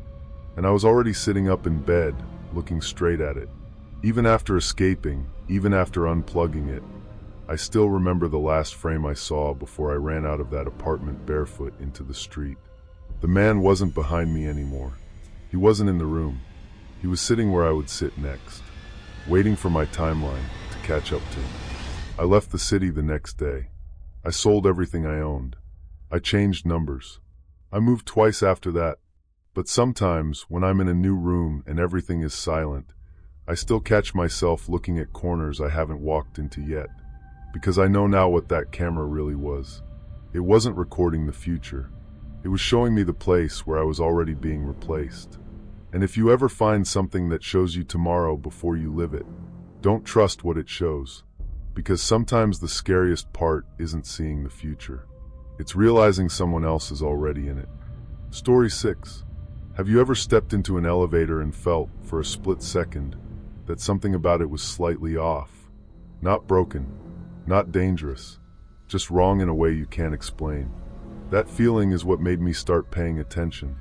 And I was already sitting up in bed, looking straight at it. Even after escaping, even after unplugging it, I still remember the last frame I saw before I ran out of that apartment barefoot into the street. The man wasn't behind me anymore. He wasn't in the room. He was sitting where I would sit next, waiting for my timeline to catch up to him. I left the city the next day. I sold everything I owned. I changed numbers. I moved twice after that. But sometimes, when I'm in a new room and everything is silent, I still catch myself looking at corners I haven't walked into yet. Because I know now what that camera really was. It wasn't recording the future. It was showing me the place where I was already being replaced. And if you ever find something that shows you tomorrow before you live it, don't trust what it shows. Because sometimes the scariest part isn't seeing the future. It's realizing someone else is already in it. Story 6. Have you ever stepped into an elevator and felt, for a split second, that something about it was slightly off? Not broken, not dangerous, just wrong in a way you can't explain. That feeling is what made me start paying attention.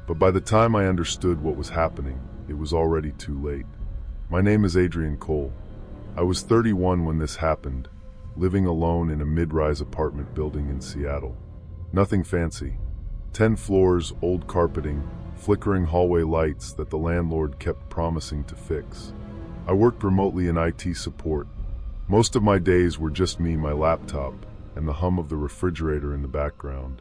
But by the time I understood what was happening, it was already too late. My name is Adrian Cole. I was 31 when this happened, living alone in a mid-rise apartment building in Seattle. Nothing fancy. 10 floors, old carpeting, flickering hallway lights that the landlord kept promising to fix. I worked remotely in IT support. Most of my days were just me, my laptop, and the hum of the refrigerator in the background.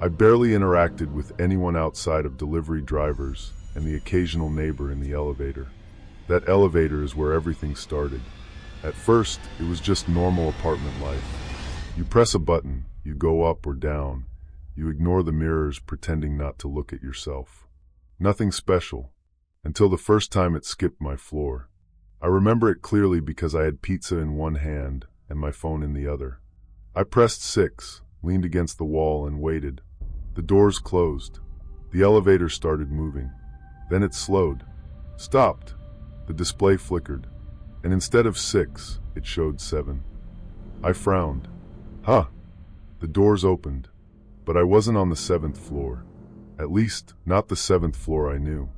I barely interacted with anyone outside of delivery drivers and the occasional neighbor in the elevator. That elevator is where everything started. At first, it was just normal apartment life. You press a button, you go up or down. You ignore the mirrors, pretending not to look at yourself. Nothing special, until the first time it skipped my floor. I remember it clearly because I had pizza in one hand and my phone in the other. I pressed 6, leaned against the wall and waited. The doors closed. The elevator started moving. Then it slowed. Stopped. The display flickered. And instead of 6, it showed 7. I frowned. Huh. The doors opened. But I wasn't on the 7th floor. At least, not the 7th floor I knew.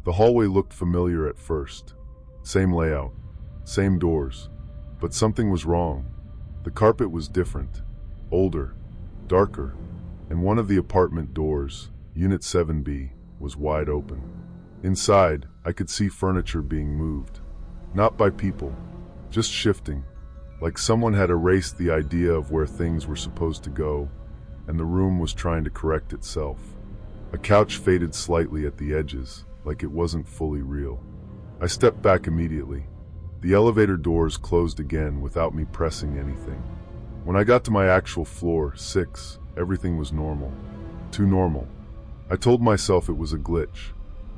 The hallway looked familiar at first. Same layout. Same doors. But something was wrong. The carpet was different. Older. Darker. And one of the apartment doors, Unit 7B, was wide open. Inside, I could see furniture being moved. Not by people. Just shifting. Like someone had erased the idea of where things were supposed to go, and the room was trying to correct itself. A couch faded slightly at the edges, like it wasn't fully real. I stepped back immediately. The elevator doors closed again without me pressing anything. When I got to my actual floor, 6, everything was normal. Too normal. I told myself it was a glitch.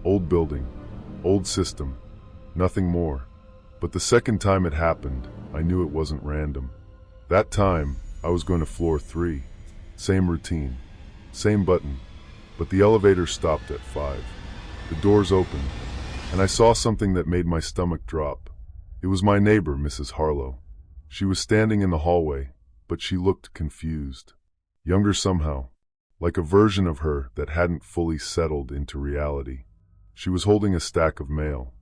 Old building. Old system. Nothing more. But the second time it happened, I knew it wasn't random. That time, I was going to floor 3. Same routine. Same button. But the elevator stopped at 5. The doors opened, and I saw something that made my stomach drop. It was my neighbor, Mrs. Harlow. She was standing in the hallway, but she looked confused. Younger somehow, like a version of her that hadn't fully settled into reality. She was holding a stack of mail,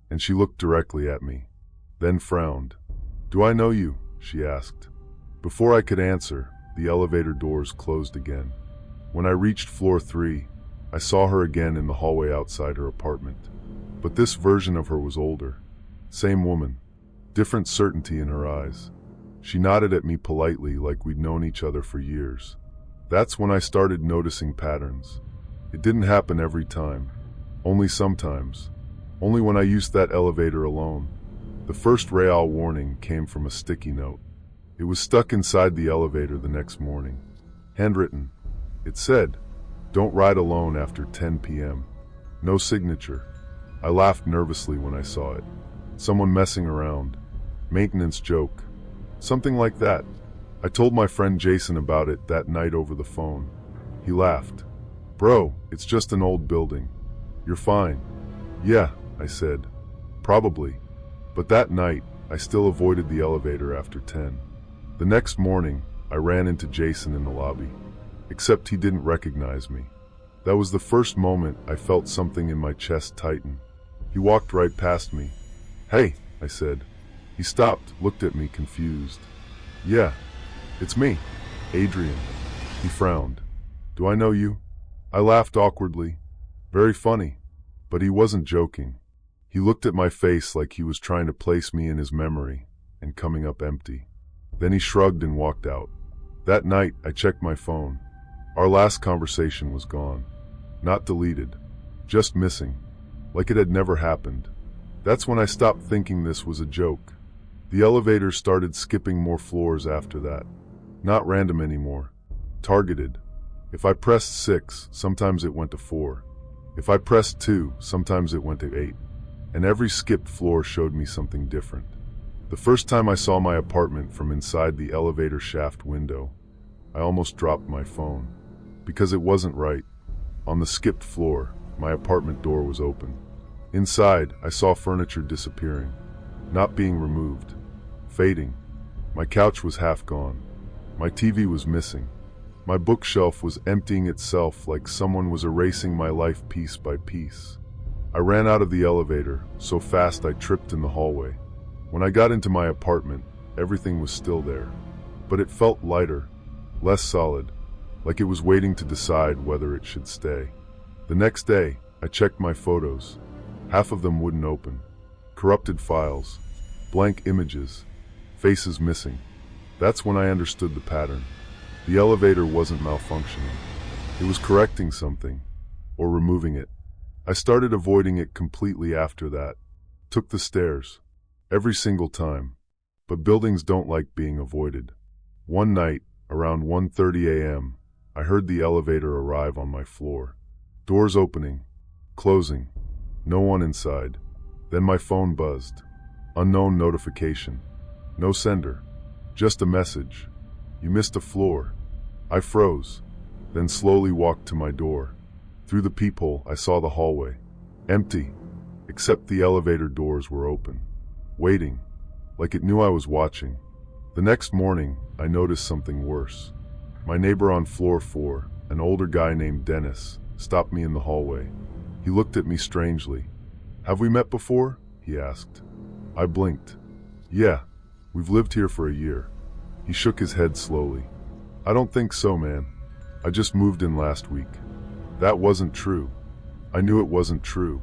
and she looked directly at me, then frowned. "Do I know you?" she asked. Before I could answer, the elevator doors closed again. When I reached floor 3, I saw her again in the hallway outside her apartment. But this version of her was older. Same woman. Different certainty in her eyes. She nodded at me politely like we'd known each other for years. That's when I started noticing patterns. It didn't happen every time. Only sometimes. Only when I used that elevator alone. The first real warning came from a sticky note. It was stuck inside the elevator the next morning. Handwritten. It said, "Don't ride alone after 10 p.m. No signature. I laughed nervously when I saw it. Someone messing around. Maintenance joke. Something like that. I told my friend Jason about it that night over the phone. He laughed. "Bro, it's just an old building. You're fine." "Yeah," I said. "Probably." But that night, I still avoided the elevator after 10. The next morning, I ran into Jason in the lobby. Except he didn't recognize me. That was the first moment I felt something in my chest tighten. He walked right past me. "Hey," I said. He stopped, looked at me confused. "Yeah, it's me, Adrian." He frowned. "Do I know you?" I laughed awkwardly. Very funny. But he wasn't joking. He looked at my face like he was trying to place me in his memory, and coming up empty. Then he shrugged and walked out. That night, I checked my phone. Our last conversation was gone. Not deleted. Just missing. Like it had never happened. That's when I stopped thinking this was a joke. The elevator started skipping more floors after that. Not random anymore. targeted. If I pressed 6, sometimes it went to 4. If I pressed 2, sometimes it went to 8. And every skipped floor showed me something different. The first time I saw my apartment from inside the elevator shaft window, I almost dropped my phone. Because it wasn't right. On the skipped floor, my apartment door was open. Inside, I saw furniture disappearing, not being removed, fading. My couch was half gone. My TV was missing. My bookshelf was emptying itself like someone was erasing my life piece by piece. I ran out of the elevator, so fast I tripped in the hallway. When I got into my apartment, everything was still there. But it felt lighter, less solid, like it was waiting to decide whether it should stay. The next day, I checked my photos. Half of them wouldn't open. Corrupted files, blank images, faces missing. That's when I understood the pattern. The elevator wasn't malfunctioning. It was correcting something, or removing it. I started avoiding it completely after that. Took the stairs, every single time. But buildings don't like being avoided. One night, around 1:30 a.m., I heard the elevator arrive on my floor. Doors opening, closing, no one inside. Then my phone buzzed. Unknown notification. No sender. Just a message. You missed a floor. I froze, then slowly walked to my door. Through the peephole, I saw the hallway. Empty, except the elevator doors were open. Waiting, like it knew I was watching. The next morning, I noticed something worse. My neighbor on floor 4, an older guy named Dennis, stopped me in the hallway. He looked at me strangely. "Have we met before?" he asked. I blinked. "Yeah, we've lived here for a year." He shook his head slowly. "I don't think so, man. I just moved in last week." That wasn't true. I knew it wasn't true,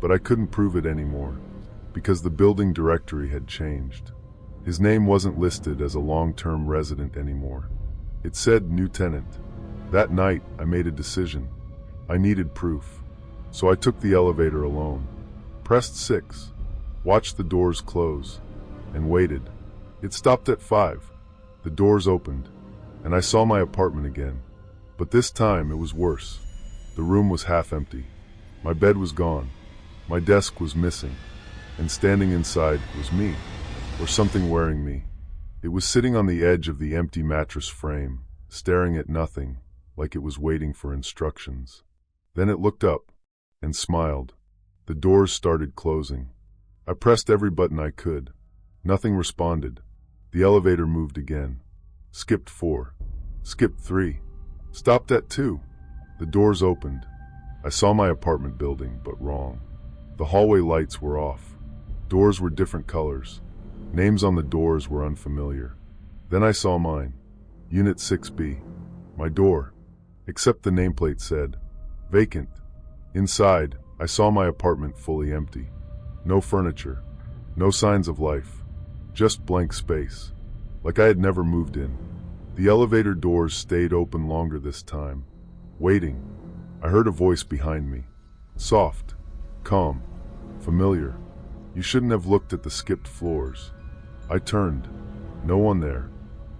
but I couldn't prove it anymore, because the building directory had changed. His name wasn't listed as a long-term resident anymore. It said new tenant. That night, I made a decision. I needed proof. So I took the elevator alone, pressed 6, watched the doors close, and waited. It stopped at 5. The doors opened, and I saw my apartment again. But this time it was worse. The room was half empty. My bed was gone. My desk was missing. And standing inside was me, or something wearing me. It was sitting on the edge of the empty mattress frame, staring at nothing, like it was waiting for instructions. Then it looked up and smiled. The doors started closing. I pressed every button I could. Nothing responded. The elevator moved again. Skipped 4. Skipped 3. Stopped at 2. The doors opened. I saw my apartment building, but wrong. The hallway lights were off. Doors were different colors. Names on the doors were unfamiliar. Then I saw mine. Unit 6B. My door. Except the nameplate said, vacant. Inside, I saw my apartment fully empty. No furniture. No signs of life. Just blank space. Like I had never moved in. The elevator doors stayed open longer this time. Waiting. I heard a voice behind me. Soft. Calm. Familiar. You shouldn't have looked at the skipped floors. I turned. No one there.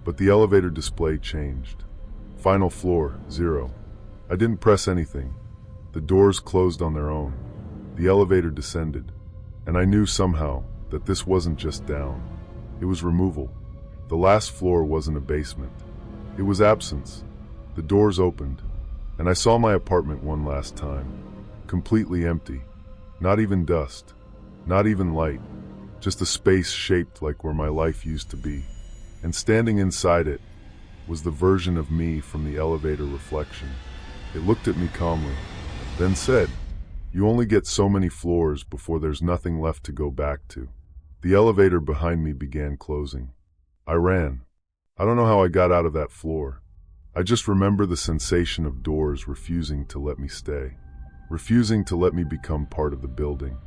But the elevator display changed. Final floor, 0. I didn't press anything. The doors closed on their own. The elevator descended. And I knew somehow that this wasn't just down. It was removal. The last floor wasn't a basement. It was absence. The doors opened, and I saw my apartment one last time. Completely empty. Not even dust. Not even light. Just a space shaped like where my life used to be. And standing inside it was the version of me from the elevator reflection. It looked at me calmly, then said, "You only get so many floors before there's nothing left to go back to." The elevator behind me began closing. I ran. I don't know how I got out of that floor. I just remember the sensation of doors refusing to let me stay, refusing to let me become part of the building.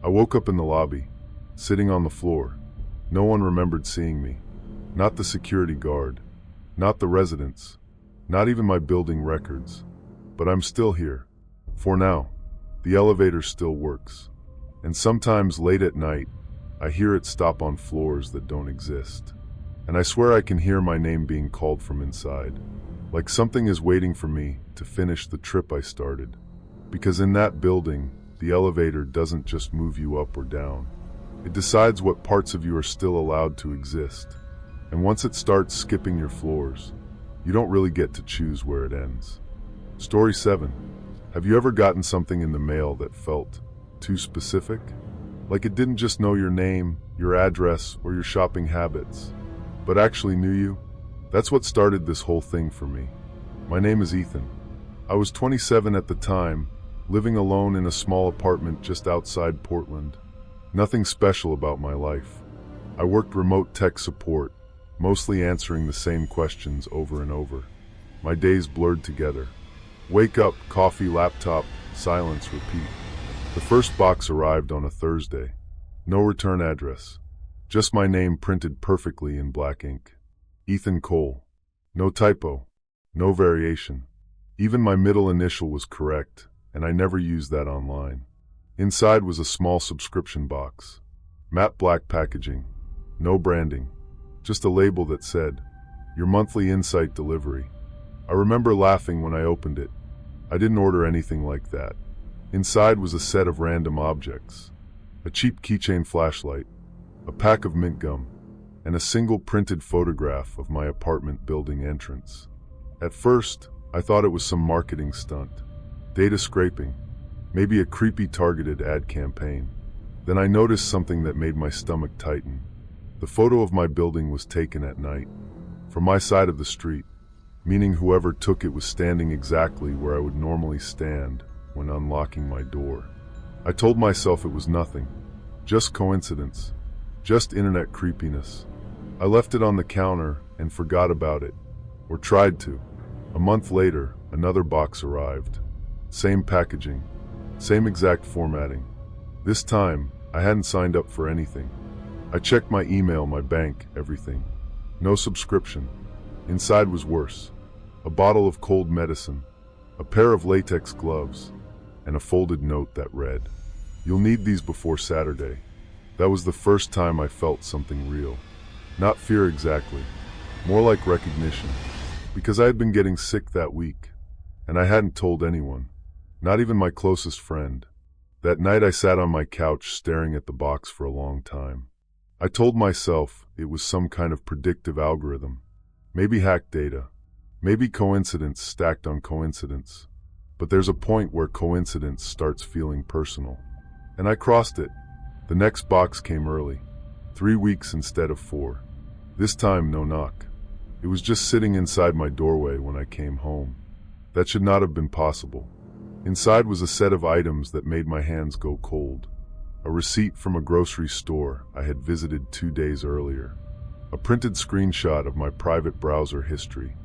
I woke up in the lobby, sitting on the floor. No one remembered seeing me. Not the security guard, not the residents, not even my building records. But I'm still here. For now. The elevator still works. And sometimes late at night, I hear it stop on floors that don't exist. And I swear I can hear my name being called from inside. like something is waiting for me to finish the trip I started. Because in that building, the elevator doesn't just move you up or down. It decides what parts of you are still allowed to exist. And once it starts skipping your floors, you don't really get to choose where it ends. Story 7. Have you ever gotten something in the mail that felt too specific? Like it didn't just know your name, your address, or your shopping habits, but actually knew you? That's what started this whole thing for me. My name is Ethan. I was 27 at the time, living alone in a small apartment just outside Portland. Nothing special about my life. I worked remote tech support, mostly answering the same questions over and over. My days blurred together. Wake up, coffee, laptop, silence, repeat. The first box arrived on a Thursday. No return address. Just my name printed perfectly in black ink. Ethan Cole. No typo. No variation. Even my middle initial was correct, and I never used that online. Inside was a small subscription box. Matte black packaging. No branding. Just a label that said, "Your monthly insight delivery." I remember laughing when I opened it. I didn't order anything like that. Inside was a set of random objects. A cheap keychain flashlight, a pack of mint gum, and a single printed photograph of my apartment building entrance. At first, I thought it was some marketing stunt. Data scraping, maybe a creepy targeted ad campaign. Then I noticed something that made my stomach tighten. The photo of my building was taken at night, from my side of the street, meaning whoever took it was standing exactly where I would normally stand when unlocking my door. I told myself it was nothing, just coincidence, just internet creepiness. I left it on the counter and forgot about it, or tried to. A month later, another box arrived. Same packaging, same exact formatting. This time, I hadn't signed up for anything. I checked my email, my bank, everything. No subscription. Inside was worse. A bottle of cold medicine, a pair of latex gloves, and a folded note that read, "You'll need these before Saturday." That was the first time I felt something real. Not fear exactly, more like recognition. Because I had been getting sick that week, and I hadn't told anyone, not even my closest friend. That night I sat on my couch staring at the box for a long time. I told myself it was some kind of predictive algorithm, maybe hacked data, maybe coincidence stacked on coincidence. But there's a point where coincidence starts feeling personal. And I crossed it. The next box came early, 3 weeks instead of 4. This time, no knock. It was just sitting inside my doorway when I came home. That should not have been possible. Inside was a set of items that made my hands go cold. A receipt from a grocery store I had visited 2 days earlier. A printed screenshot of my private browser history.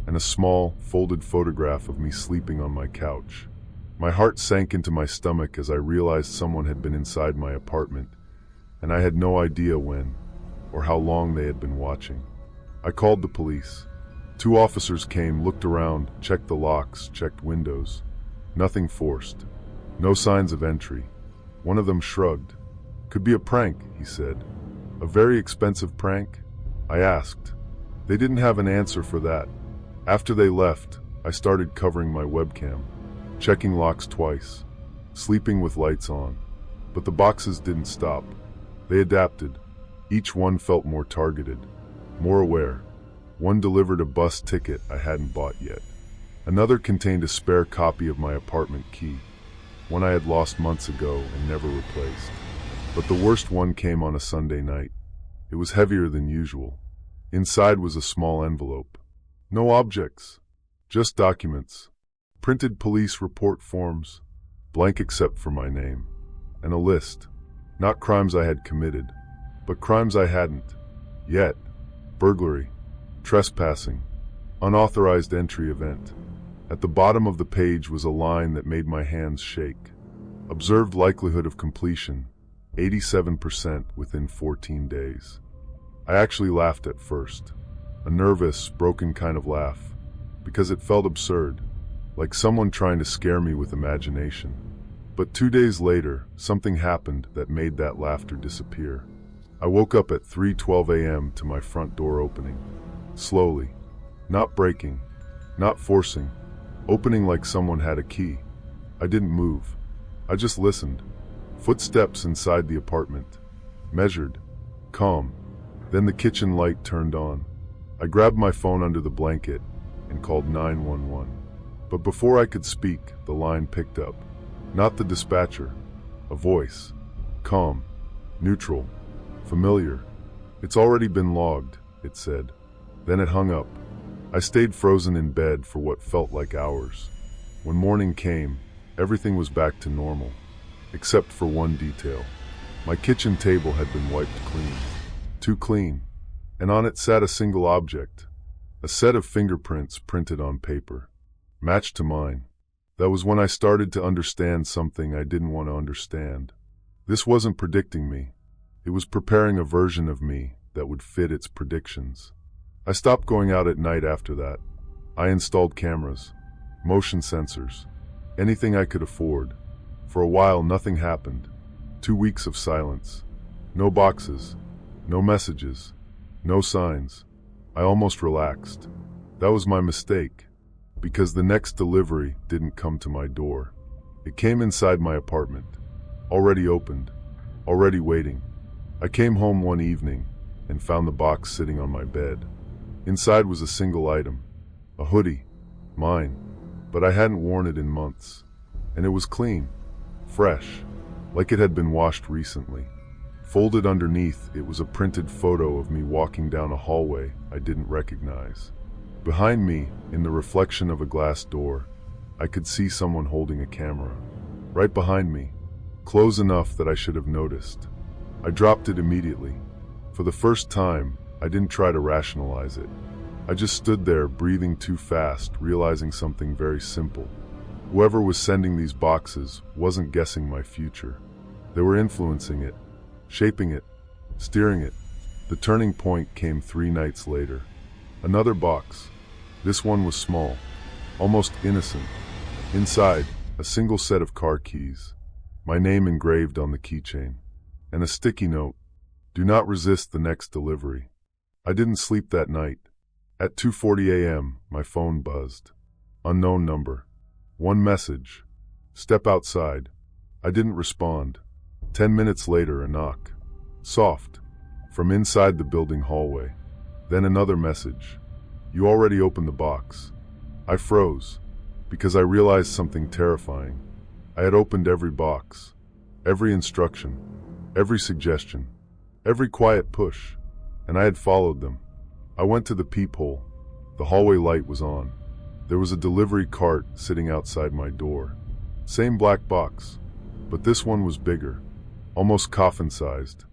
And a small, folded photograph of me sleeping on my couch. My heart sank into my stomach as I realized someone had been inside my apartment, and I had no idea when or how long they had been watching. I called the police. 2 officers came, looked around, checked the locks, checked windows. Nothing forced. No signs of entry. One of them shrugged. "Could be a prank," he said. "A very expensive prank?" I asked. They didn't have an answer for that. After they left, I started covering my webcam, checking locks twice, sleeping with lights on. But the boxes didn't stop. They adapted. Each one felt more targeted, more aware. One delivered a bus ticket I hadn't bought yet. Another contained a spare copy of my apartment key, one I had lost months ago and never replaced. But the worst one came on a Sunday night. It was heavier than usual. Inside was a small envelope. No objects, just documents. Printed police report forms, blank except for my name. And a list. Not crimes I had committed, but crimes I hadn't. Yet. Burglary, trespassing, unauthorized entry event. At the bottom of the page was a line that made my hands shake. Observed likelihood of completion, 87% within 14 days. I actually laughed at first. A nervous, broken kind of laugh, because it felt absurd, like someone trying to scare me with imagination. But 2 days later, something happened that made that laughter disappear. I woke up at 3:12 a.m. to my front door opening. Slowly. Not breaking. not forcing, opening like someone had a key. I didn't move. I just listened. Footsteps inside the apartment. Measured. Calm. Then the kitchen light turned on. I grabbed my phone under the blanket and called 911. But before I could speak, the line picked up. Not the dispatcher. A voice. Calm. Neutral. Familiar. "It's already been logged," it said. Then it hung up. I stayed frozen in bed for what felt like hours. When morning came, everything was back to normal, except for one detail. My kitchen table had been wiped clean. Too clean. And on it sat a single object. A set of fingerprints printed on paper. Matched to mine. That was when I started to understand something I didn't want to understand. This wasn't predicting me. It was preparing a version of me that would fit its predictions. I stopped going out at night after that. I installed cameras, motion sensors, anything I could afford. For a while, nothing happened. 2 weeks of silence. No boxes, no messages, no signs. I almost relaxed. That was my mistake, because the next delivery didn't come to my door. It came inside my apartment, already opened, already waiting. I came home one evening and found the box sitting on my bed. Inside was a single item, a hoodie, mine, but I hadn't worn it in months. And it was clean, fresh, like it had been washed recently. Folded underneath, it was a printed photo of me walking down a hallway I didn't recognize. Behind me, in the reflection of a glass door, I could see someone holding a camera. Right behind me, close enough that I should have noticed. I dropped it immediately. For the first time, I didn't try to rationalize it. I just stood there, breathing too fast, realizing something very simple. Whoever was sending these boxes wasn't guessing my future. They were influencing it, shaping it, steering it. The turning point came 3 nights later. Another box. This one was small, almost innocent. Inside, a single set of car keys, my name engraved on the keychain, and a sticky note. Do not resist the next delivery. I didn't sleep that night. At 2:40 a.m., my phone buzzed. Unknown number. One message. Step outside. I didn't respond. 10 minutes later, a knock. Soft. From inside the building hallway. Then another message. You already opened the box. I froze, because I realized something terrifying. I had opened every box, every instruction, every suggestion, every quiet push, and I had followed them. I went to the peephole. The hallway light was on. There was a delivery cart sitting outside my door. Same black box, but this one was bigger, almost coffin-sized.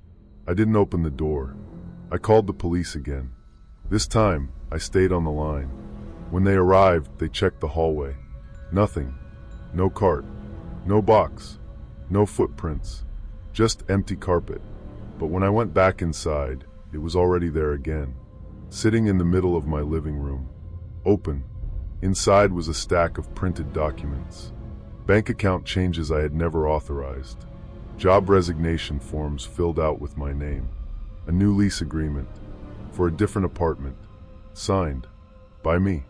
I didn't open the door. I called the police again. This time, I stayed on the line. When they arrived, they checked the hallway. Nothing. No cart. No box. No footprints. Just empty carpet. But when I went back inside, it was already there again. Sitting in the middle of my living room. Open. Inside was a stack of printed documents. Bank account changes I had never authorized. Job resignation forms filled out with my name. A new lease agreement. For a different apartment. Signed. By me.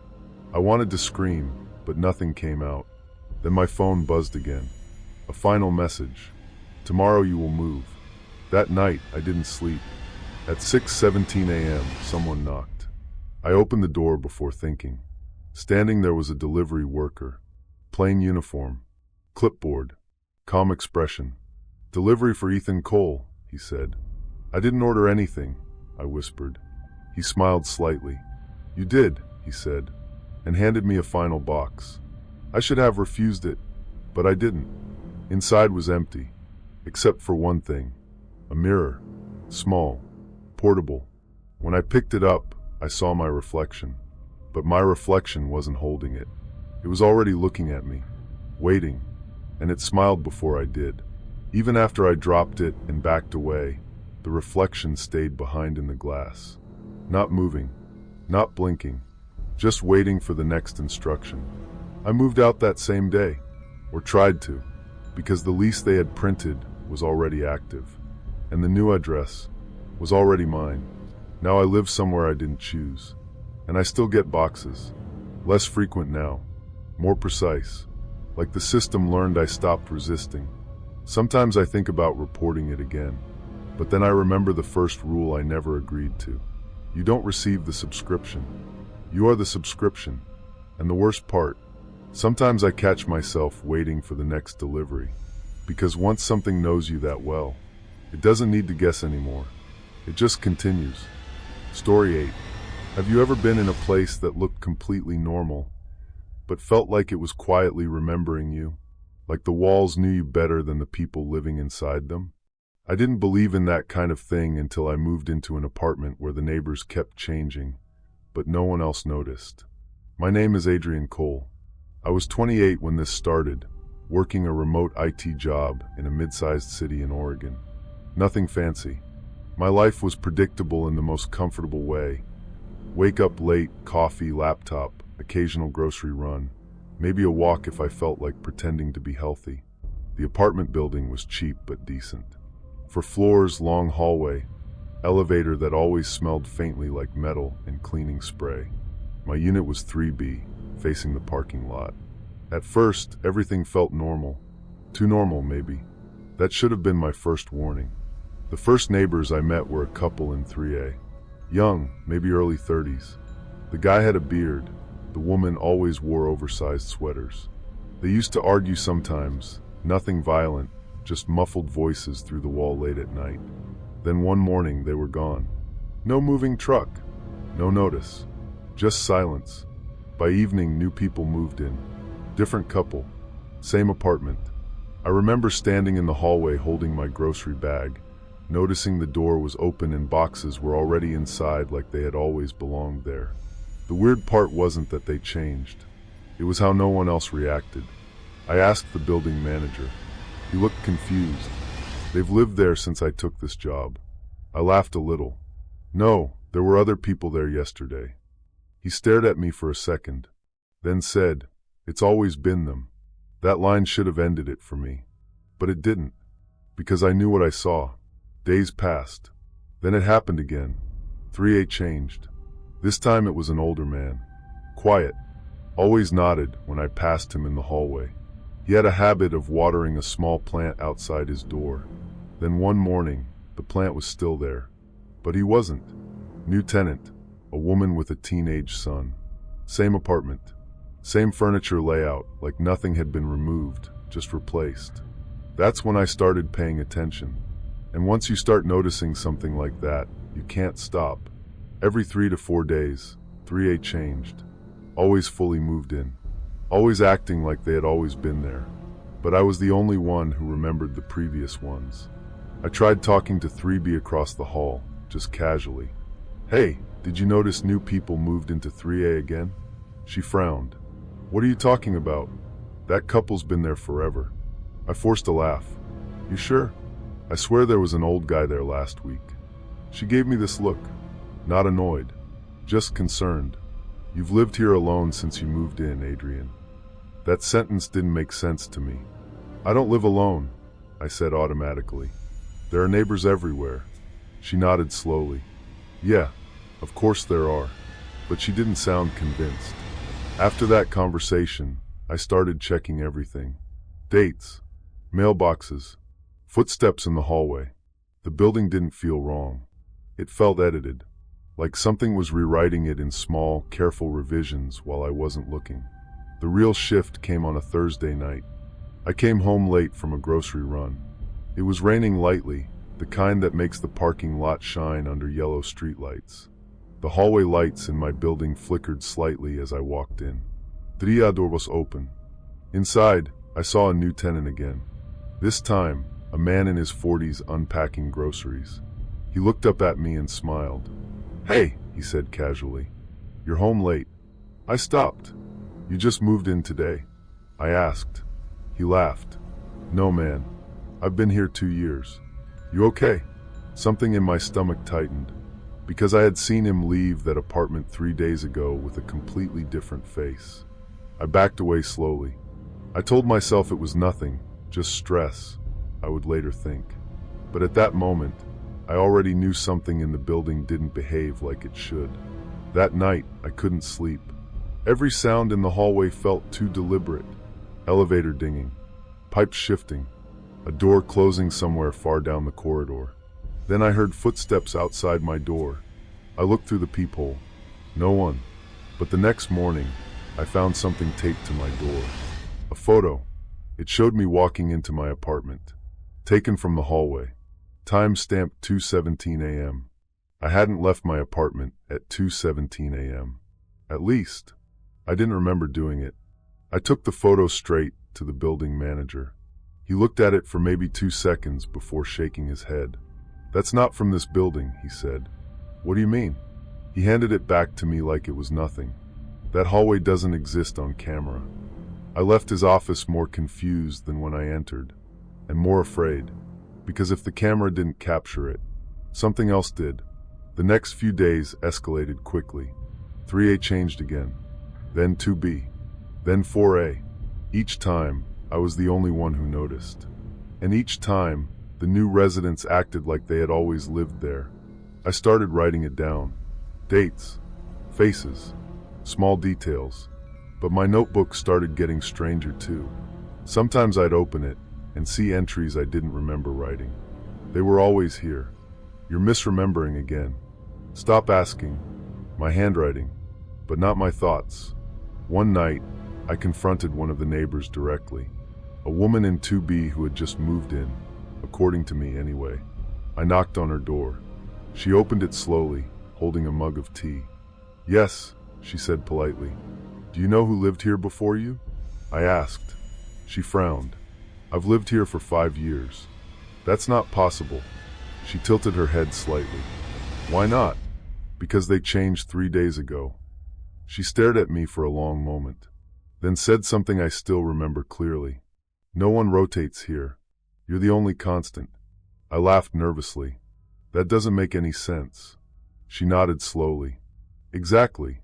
I wanted to scream, but nothing came out. Then my phone buzzed again. A final message. Tomorrow you will move. That night, I didn't sleep. At 6:17 a.m., someone knocked. I opened the door before thinking. Standing there was a delivery worker. Plain uniform. Clipboard. Calm expression. Delivery for Ethan Cole, he said. I didn't order anything, I whispered. He smiled slightly. You did, he said, and handed me a final box. I should have refused it, but I didn't. Inside was empty, except for one thing. A mirror. Small. Portable. When I picked it up, I saw my reflection. But my reflection wasn't holding it. It was already looking at me, waiting, and it smiled before I did. Even after I dropped it and backed away, the reflection stayed behind in the glass. Not moving, not blinking, just waiting for the next instruction. I moved out that same day, or tried to, because the lease they had printed was already active, and the new address was already mine. Now I live somewhere I didn't choose, and I still get boxes, Less frequent now. More precise. Like the system learned I stopped resisting. Sometimes I think about reporting it again. But then I remember the first rule I never agreed to. You don't receive the subscription. You are the subscription. And the worst part, sometimes I catch myself waiting for the next delivery. Because once something knows you that well, it doesn't need to guess anymore. It just continues. Story 8. Have you ever been in a place that looked completely normal, but felt like it was quietly remembering you? Like the walls knew you better than the people living inside them? I didn't believe in that kind of thing until I moved into an apartment where the neighbors kept changing, but no one else noticed. My name is Adrian Cole. I was 28 when this started, working a remote IT job in a mid-sized city in Oregon. Nothing fancy. My life was predictable in the most comfortable way. Wake up late, coffee, laptop, occasional grocery run, maybe a walk if I felt like pretending to be healthy. The apartment building was cheap but decent. For floors, long hallway, elevator that always smelled faintly like metal and cleaning spray. My unit was 3B, facing the parking lot. At first, everything felt normal. Too normal, maybe. That should have been my first warning. The first neighbors I met were a couple in 3A. Young, maybe early 30s. The guy had a beard. The woman always wore oversized sweaters. They used to argue sometimes, nothing violent, just muffled voices through the wall late at night. Then one morning they were gone. No moving truck. No notice. Just silence. By evening, new people moved in. Different couple. Same apartment. I remember standing in the hallway holding my grocery bag, noticing the door was open and boxes were already inside like they had always belonged there. The weird part wasn't that they changed. It was how no one else reacted. I asked the building manager. He looked confused. They've lived there since I took this job. I laughed a little. No, there were other people there yesterday. He stared at me for a second, then said, "It's always been them." That line should have ended it for me. But it didn't, because I knew what I saw. Days passed. Then it happened again. 3A changed. This time it was an older man. Quiet. Always nodded when I passed him in the hallway. He had a habit of watering a small plant outside his door. Then one morning, the plant was still there. But he wasn't. New tenant. A woman with a teenage son. Same apartment. Same furniture layout, like nothing had been removed, just replaced. That's when I started paying attention. And once you start noticing something like that, you can't stop. Every 3 to 4 days, 3A changed. Always fully moved in. Always acting like they had always been there. But I was the only one who remembered the previous ones. I tried talking to 3B across the hall, just casually. "Hey, did you notice new people moved into 3A again?" She frowned. "What are you talking about? That couple's been there forever." I forced a laugh. "You sure? I swear there was an old guy there last week." She gave me this look. Not annoyed, just concerned. "You've lived here alone since you moved in, Adrian." That sentence didn't make sense to me. "I don't live alone," I said automatically. "There are neighbors everywhere." She nodded slowly. "Yeah, of course there are." But she didn't sound convinced. After that conversation, I started checking everything. Dates, mailboxes, footsteps in the hallway. The building didn't feel wrong. It felt edited, like something was rewriting it in small, careful revisions while I wasn't looking. The real shift came on a Thursday night. I came home late from a grocery run. It was raining lightly, the kind that makes the parking lot shine under yellow streetlights. The hallway lights in my building flickered slightly as I walked in. The door was open. Inside, I saw a new tenant again. This time, a man in his 40s unpacking groceries. He looked up at me and smiled. "Hey," he said casually. "You're home late." I stopped. "You just moved in today?" I asked. He laughed. "No, man. I've been here 2 years." "You okay?" Something in my stomach tightened, because I had seen him leave that apartment 3 days ago with a completely different face. I backed away slowly. I told myself it was nothing, just stress, I would later think. But at that moment, I already knew something in the building didn't behave like it should. That night, I couldn't sleep. Every sound in the hallway felt too deliberate. Elevator dinging, pipes shifting, a door closing somewhere far down the corridor. Then I heard footsteps outside my door. I looked through the peephole. No one. But the next morning, I found something taped to my door. A photo. It showed me walking into my apartment. Taken from the hallway. Time stamped 2:17 a.m. I hadn't left my apartment at 2:17 a.m. At least, I didn't remember doing it. I took the photo straight to the building manager. He looked at it for maybe 2 seconds before shaking his head. "That's not from this building," he said. "What do you mean?" He handed it back to me like it was nothing. "That hallway doesn't exist on camera." I left his office more confused than when I entered, and more afraid, because if the camera didn't capture it, something else did. The next few days escalated quickly. 3A changed again, then 2B, then 4A. Each time, I was the only one who noticed. And each time, the new residents acted like they had always lived there. I started writing it down. Dates, faces, small details. But my notebook started getting stranger too. Sometimes I'd open it and see entries I didn't remember writing. They were always here. "You're misremembering again. Stop asking." My handwriting, but not my thoughts. One night, I confronted one of the neighbors directly. A woman in 2B who had just moved in, according to me anyway. I knocked on her door. She opened it slowly, holding a mug of tea. "Yes," she said politely. "Do you know who lived here before you?" I asked. She frowned. "I've lived here for 5 years." "That's not possible." She tilted her head slightly. "Why not?" "Because they changed 3 days ago." She stared at me for a long moment, then said something I still remember clearly. "No one rotates here. You're the only constant." I laughed nervously. "That doesn't make any sense." She nodded slowly. "Exactly."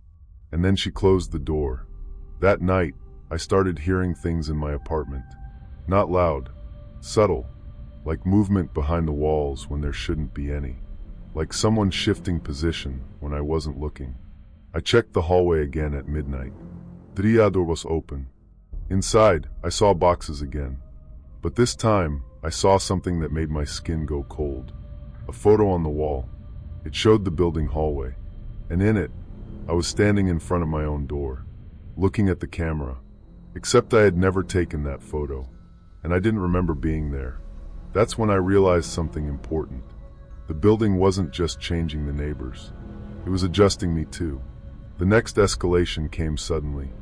And then she closed the door. That night, I started hearing things in my apartment. Not loud, subtle, like movement behind the walls when there shouldn't be any. Like someone shifting position when I wasn't looking. I checked the hallway again at midnight. The door was open. Inside, I saw boxes again. But this time, I saw something that made my skin go cold. A photo on the wall. It showed the building hallway. And in it, I was standing in front of my own door, looking at the camera. Except I had never taken that photo, and I didn't remember being there. That's when I realized something important. The building wasn't just changing the neighbors. It was adjusting me too. The next escalation came suddenly.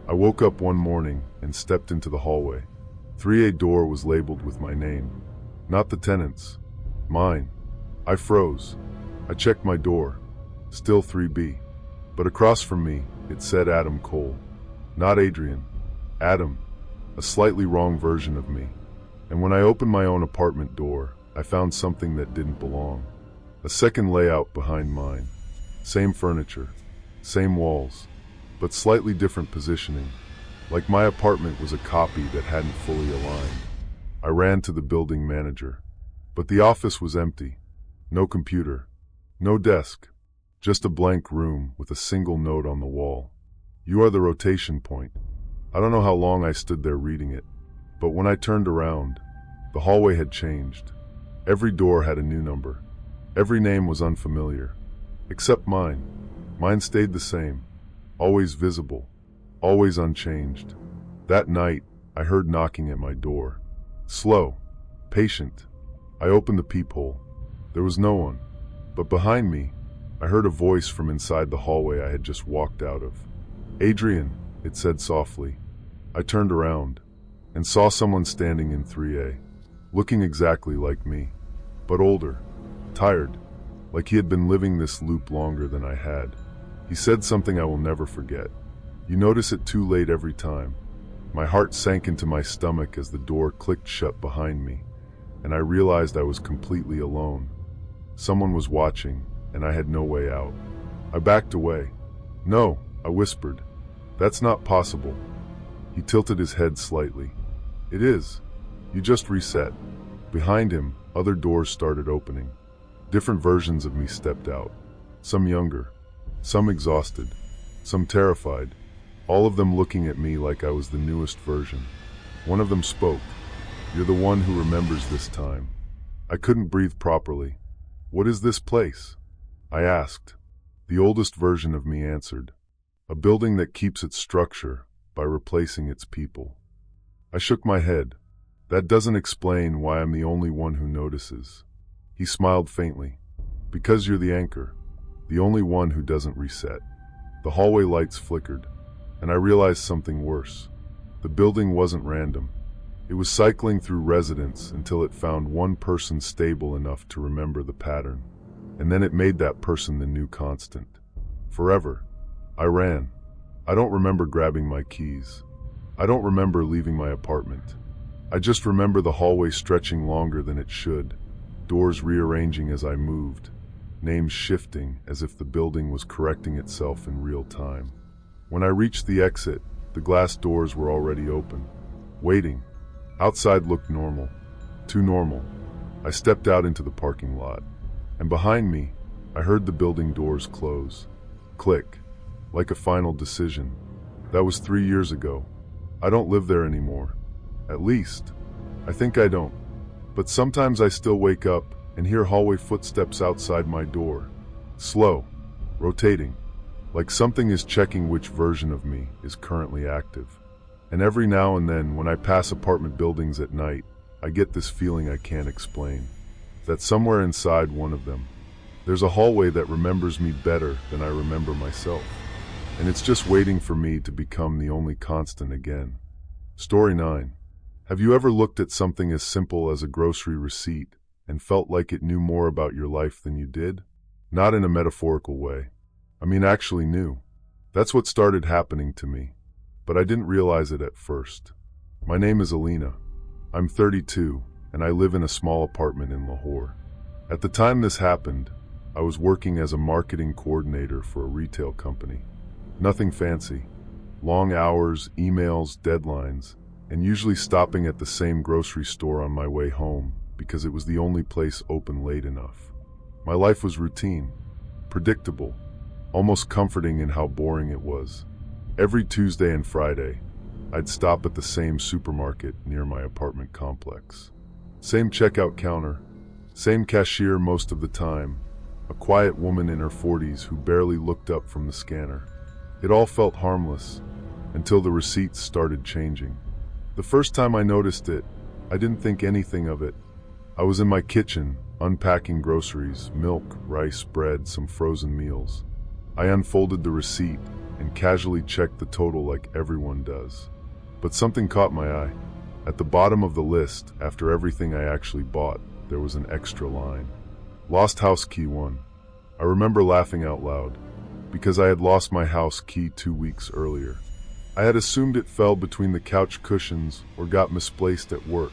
I woke up one morning and stepped into the hallway. 3A door was labeled with my name. Not the tenant's. Mine. I froze. I checked my door. Still 3B. But across from me, it said Adam Cole. Not Adrian. Adam. A slightly wrong version of me. And when I opened my own apartment door, I found something that didn't belong. A second layout behind mine. Same furniture. Same walls. But slightly different positioning. Like my apartment was a copy that hadn't fully aligned. I ran to the building manager. But the office was empty. No computer. No desk. Just a blank room with a single note on the wall. "You are the rotation point." I don't know how long I stood there reading it, but when I turned around, the hallway had changed. Every door had a new number. Every name was unfamiliar. Except mine. Mine stayed the same. Always visible. Always unchanged. That night, I heard knocking at my door. Slow. Patient. I opened the peephole. There was no one. But behind me, I heard a voice from inside the hallway I had just walked out of. "Adrian," it said softly. I turned around and saw someone standing in 3A, looking exactly like me, but older, tired, like he had been living this loop longer than I had. He said something I will never forget. "You notice it too late every time." My heart sank into my stomach as the door clicked shut behind me, and I realized I was completely alone. Someone was watching, and I had no way out. I backed away. "No," I whispered. "That's not possible." He tilted his head slightly. "It is. You just reset." Behind him, other doors started opening. Different versions of me stepped out. Some younger, some exhausted, some terrified, all of them looking at me like I was the newest version. One of them spoke. "You're the one who remembers this time." I couldn't breathe properly. "What is this place?" I asked. The oldest version of me answered. "A building that keeps its structure by replacing its people." I shook my head. "That doesn't explain why I'm the only one who notices." He smiled faintly. "Because you're the anchor, the only one who doesn't reset." The hallway lights flickered, and I realized something worse. The building wasn't random. It was cycling through residents until it found one person stable enough to remember the pattern. And then it made that person the new constant. Forever. I ran. I don't remember grabbing my keys. I don't remember leaving my apartment. I just remember the hallway stretching longer than it should, doors rearranging as I moved, names shifting as if the building was correcting itself in real time. When I reached the exit, the glass doors were already open, waiting. Outside looked normal. Too normal. I stepped out into the parking lot, and behind me, I heard the building doors close. Click. Like a final decision. That was 3 years ago. I don't live there anymore. At least, I think I don't. But sometimes I still wake up and hear hallway footsteps outside my door. Slow. Rotating. Like something is checking which version of me is currently active. And every now and then, when I pass apartment buildings at night, I get this feeling I can't explain. That somewhere inside one of them, there's a hallway that remembers me better than I remember myself. And it's just waiting for me to become the only constant again. Story 9. Have you ever looked at something as simple as a grocery receipt and felt like it knew more about your life than you did? Not in a metaphorical way. I mean, actually knew. That's what started happening to me. But I didn't realize it at first. My name is Alina. I'm 32, and I live in a small apartment in Lahore. At the time this happened, I was working as a marketing coordinator for a retail company. Nothing fancy. Long hours, emails, deadlines, and usually stopping at the same grocery store on my way home because it was the only place open late enough. My life was routine, predictable, almost comforting in how boring it was. Every Tuesday and Friday, I'd stop at the same supermarket near my apartment complex. Same checkout counter, same cashier most of the time, a quiet woman in her 40s who barely looked up from the scanner. It all felt harmless, until the receipts started changing. The first time I noticed it, I didn't think anything of it. I was in my kitchen, unpacking groceries, milk, rice, bread, some frozen meals. I unfolded the receipt and casually checked the total like everyone does. But something caught my eye. At the bottom of the list, after everything I actually bought, there was an extra line. Lost house key 1. I remember laughing out loud, because I had lost my house key 2 weeks earlier. I had assumed it fell between the couch cushions or got misplaced at work,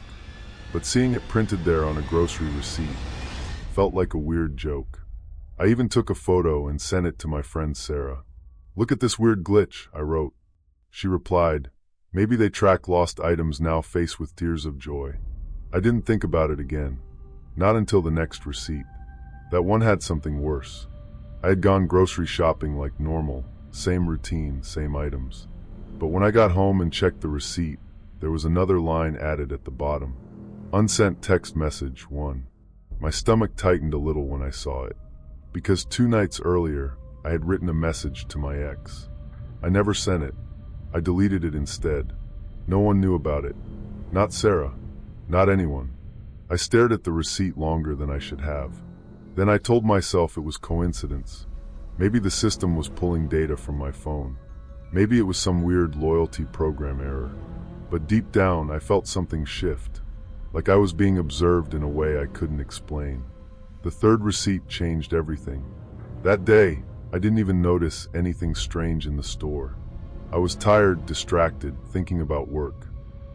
but seeing it printed there on a grocery receipt felt like a weird joke. I even took a photo and sent it to my friend Sarah. "Look at this weird glitch," I wrote. She replied, "Maybe they track lost items now," face with tears of joy. I didn't think about it again. Not until the next receipt. That one had something worse. I had gone grocery shopping like normal, same routine, same items. But when I got home and checked the receipt, there was another line added at the bottom. Unsent text message 1. My stomach tightened a little when I saw it. Because 2 nights earlier, I had written a message to my ex. I never sent it. I deleted it instead. No one knew about it. Not Sarah. Not anyone. I stared at the receipt longer than I should have. Then I told myself it was coincidence. Maybe the system was pulling data from my phone. Maybe it was some weird loyalty program error. But deep down, I felt something shift. Like I was being observed in a way I couldn't explain. The third receipt changed everything. That day, I didn't even notice anything strange in the store. I was tired, distracted, thinking about work.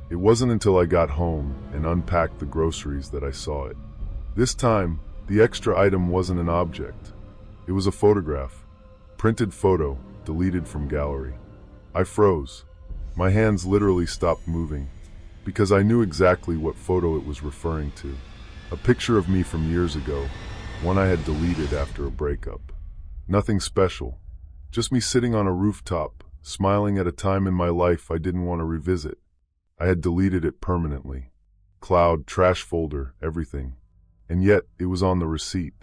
It wasn't until I got home and unpacked the groceries that I saw it. This time, the extra item wasn't an object. It was a photograph. Printed photo, deleted from gallery. I froze. My hands literally stopped moving, because I knew exactly what photo it was referring to. A picture of me from years ago, one I had deleted after a breakup. Nothing special, just me sitting on a rooftop, smiling at a time in my life I didn't want to revisit. I had deleted it permanently. Cloud, trash folder, everything. And yet, it was on the receipt.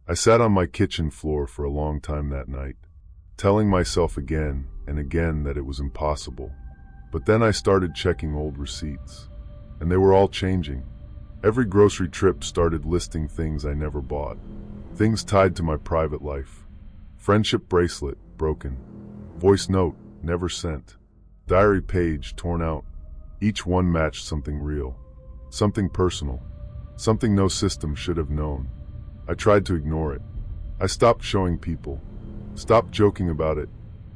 I sat on my kitchen floor for a long time that night, telling myself again and again that it was impossible. But then I started checking old receipts, and they were all changing. Every grocery trip started listing things I never bought, things tied to my private life. Friendship bracelet, broken. Voice note, never sent. Diary page, torn out. Each one matched something real, something personal, something no system should have known. I tried to ignore it. I stopped showing people, stopped joking about it,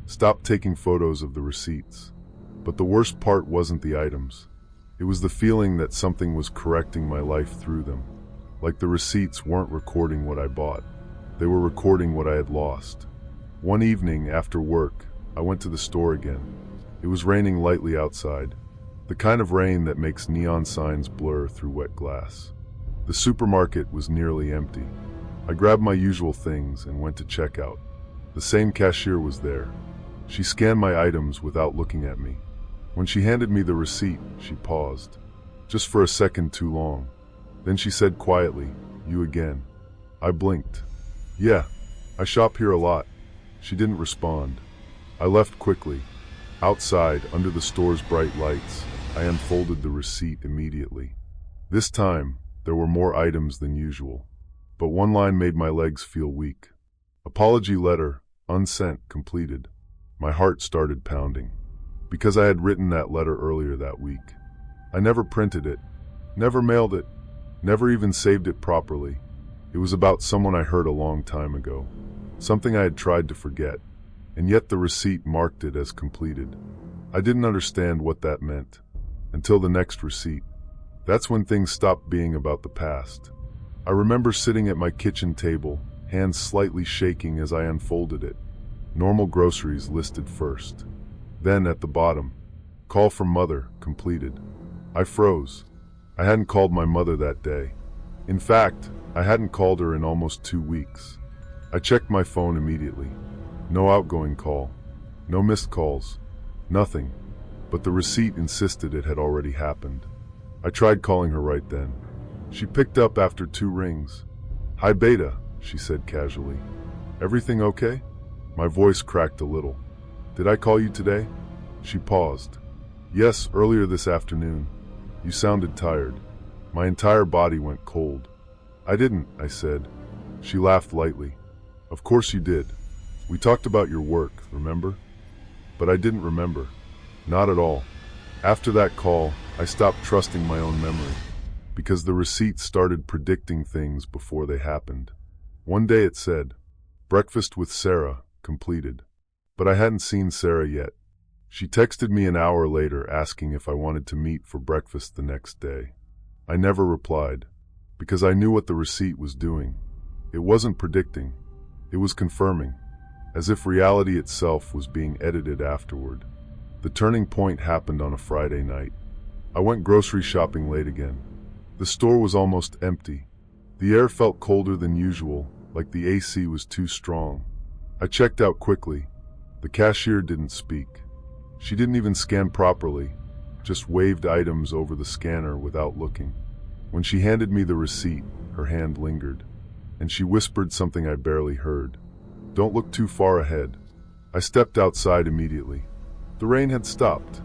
stopped taking photos of the receipts. But the worst part wasn't the items. It was the feeling that something was correcting my life through them. Like the receipts weren't recording what I bought. They were recording what I had lost. One evening after work, I went to the store again. It was raining lightly outside, the kind of rain that makes neon signs blur through wet glass. The supermarket was nearly empty. I grabbed my usual things and went to checkout. The same cashier was there. She scanned my items without looking at me. When she handed me the receipt, she paused, just for a second too long. Then she said quietly, "You again." I blinked. "Yeah, I shop here a lot." She didn't respond. I left quickly. Outside, under the store's bright lights, I unfolded the receipt immediately. This time, there were more items than usual, but one line made my legs feel weak. Apology letter, unsent, completed. My heart started pounding, because I had written that letter earlier that week. I never printed it, never mailed it, never even saved it properly. It was about someone I heard a long time ago, something I had tried to forget, and yet the receipt marked it as completed. I didn't understand what that meant, until the next receipt. That's when things stopped being about the past. I remember sitting at my kitchen table, hands slightly shaking as I unfolded it. Normal groceries listed first. Then at the bottom, call from mother, completed. I froze. I hadn't called my mother that day. In fact, I hadn't called her in almost 2 weeks. I checked my phone immediately. No outgoing call, no missed calls, nothing. But the receipt insisted it had already happened. I tried calling her right then. She picked up after 2 rings. "Hi Beta," she said casually. "Everything okay?" My voice cracked a little. "Did I call you today?" She paused. "Yes, earlier this afternoon. You sounded tired." My entire body went cold. "I didn't," I said. She laughed lightly. "Of course you did. We talked about your work, remember?" But I didn't remember. Not at all. After that call, I stopped trusting my own memory, because the receipt started predicting things before they happened. One day it said, "Breakfast with Sarah, completed." But I hadn't seen Sarah yet. She texted me an hour later asking if I wanted to meet for breakfast the next day. I never replied, because I knew what the receipt was doing. It wasn't predicting, it was confirming, as if reality itself was being edited afterward. The turning point happened on a Friday night. I went grocery shopping late again. The store was almost empty. The air felt colder than usual, like the AC was too strong. I checked out quickly. The cashier didn't speak. She didn't even scan properly, just waved items over the scanner without looking. When she handed me the receipt, her hand lingered, and she whispered something I barely heard. "Don't look too far ahead." I stepped outside immediately. The rain had stopped.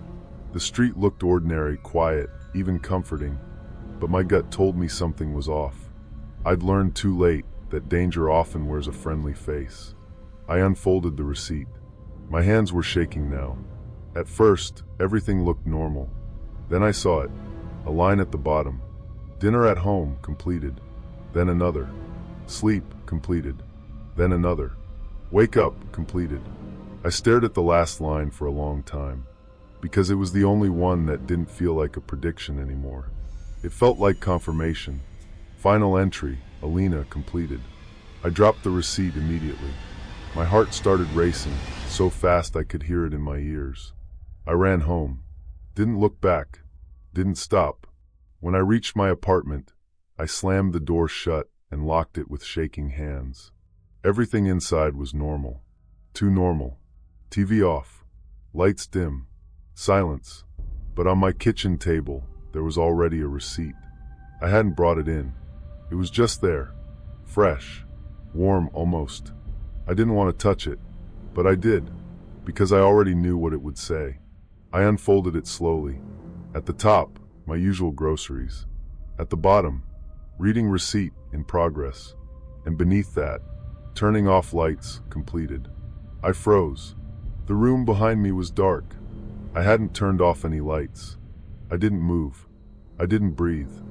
The street looked ordinary, quiet, even comforting, but my gut told me something was off. I'd learned too late that danger often wears a friendly face. I unfolded the receipt. My hands were shaking now. At first, everything looked normal. Then I saw it, a line at the bottom. Dinner at home, completed. Then another. Sleep, completed. Then another. Wake up, completed. I stared at the last line for a long time, because it was the only one that didn't feel like a prediction anymore. It felt like confirmation. Final entry, Alina, completed. I dropped the receipt immediately. My heart started racing, so fast I could hear it in my ears. I ran home. Didn't look back. Didn't stop. When I reached my apartment, I slammed the door shut and locked it with shaking hands. Everything inside was normal. Too normal. TV off. Lights dim. Silence. But on my kitchen table, there was already a receipt. I hadn't brought it in. It was just there. Fresh. Warm almost. I didn't want to touch it, but I did, because I already knew what it would say. I unfolded it slowly. At the top, my usual groceries. At the bottom, reading receipt in progress. And beneath that, turning off lights completed. I froze. The room behind me was dark. I hadn't turned off any lights. I didn't move. I didn't breathe.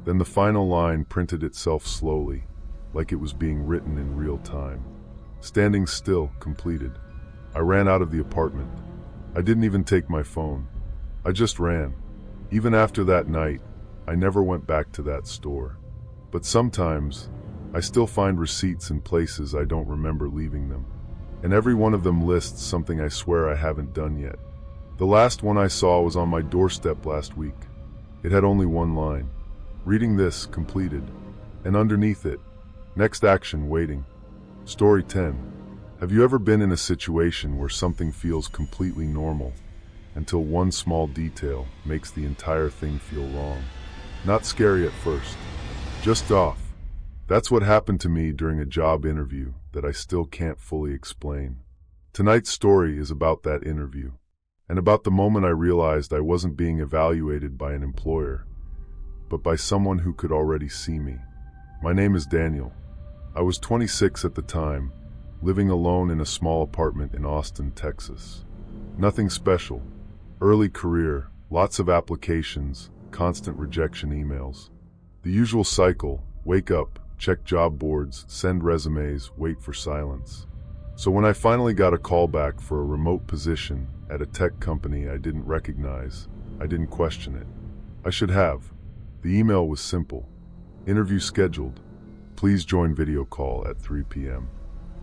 Then the final line printed itself slowly, like it was being written in real time. Standing still, completed. I ran out of the apartment. I didn't even take my phone. I just ran. Even after that night, I never went back to that store. But sometimes, I still find receipts in places I don't remember leaving them. And every one of them lists something I swear I haven't done yet. The last one I saw was on my doorstep last week. It had only one line. Reading this, completed. And underneath it, next action waiting. Story 10. Have you ever been in a situation where something feels completely normal until one small detail makes the entire thing feel wrong? Not scary at first, just off. That's what happened to me during a job interview that I still can't fully explain. Tonight's story is about that interview, and about the moment I realized I wasn't being evaluated by an employer, but by someone who could already see me. My name is Daniel. I was 26 at the time, living alone in a small apartment in Austin, Texas. Nothing special. Early career, lots of applications, constant rejection emails. The usual cycle: wake up, check job boards, send resumes, wait for silence. So when I finally got a call back for a remote position at a tech company I didn't recognize, I didn't question it. I should have. The email was simple. Interview scheduled. Please join video call at 3 p.m.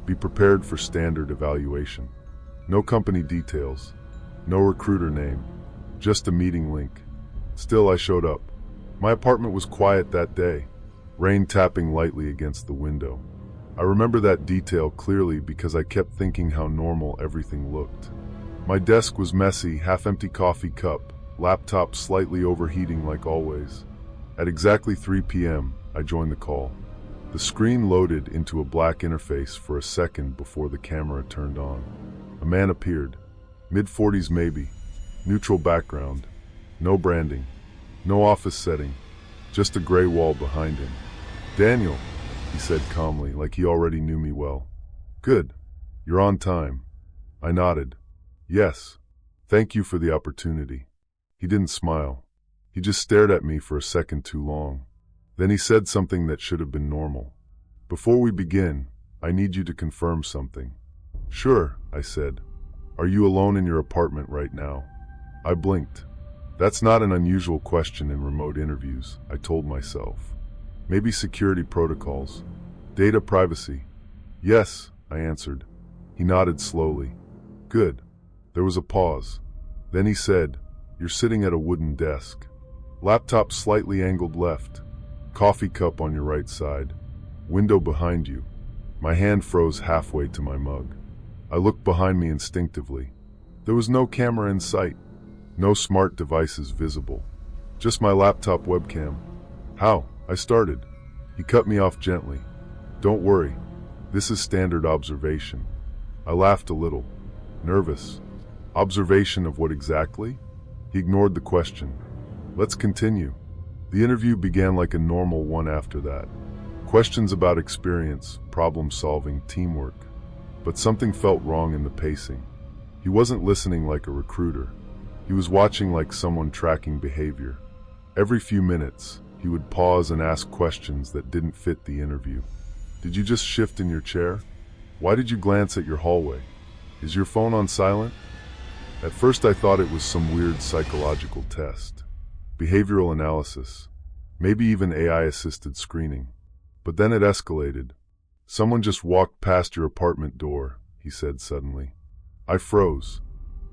Be prepared for standard evaluation. No company details. No recruiter name. Just a meeting link. Still, I showed up. My apartment was quiet that day. Rain tapping lightly against the window. I remember that detail clearly because I kept thinking how normal everything looked. My desk was messy, half-empty coffee cup, laptop slightly overheating like always. At exactly 3 p.m., I joined the call. The screen loaded into a black interface for a second before the camera turned on. A man appeared. Mid-40s maybe. Neutral background. No branding. No office setting. Just a gray wall behind him. "Daniel," he said calmly, like he already knew me well. "Good. You're on time." I nodded. "Yes. Thank you for the opportunity." He didn't smile. He just stared at me for a second too long. Then he said something that should have been normal. "Before we begin, I need you to confirm something." "Sure," I said. "Are you alone in your apartment right now?" I blinked. That's not an unusual question in remote interviews, I told myself. Maybe security protocols. Data privacy. "Yes," I answered. He nodded slowly. "Good." There was a pause. Then he said, "You're sitting at a wooden desk. Laptop slightly angled left. Coffee cup on your right side. Window behind you." My hand froze halfway to my mug. I looked behind me instinctively. There was no camera in sight. No smart devices visible. Just my laptop webcam. "How?" I started. He cut me off gently. "Don't worry. This is standard observation." I laughed a little. Nervous. Observation of what exactly? He ignored the question. "Let's continue." The interview began like a normal one after that. Questions about experience, problem solving, teamwork. But something felt wrong in the pacing. He wasn't listening like a recruiter. He was watching like someone tracking behavior. Every few minutes, he would pause and ask questions that didn't fit the interview. "Did you just shift in your chair? Why did you glance at your hallway? Is your phone on silent?" At first I thought it was some weird psychological test. Behavioral analysis. Maybe even AI-assisted screening. But then it escalated. "Someone just walked past your apartment door," he said suddenly. I froze.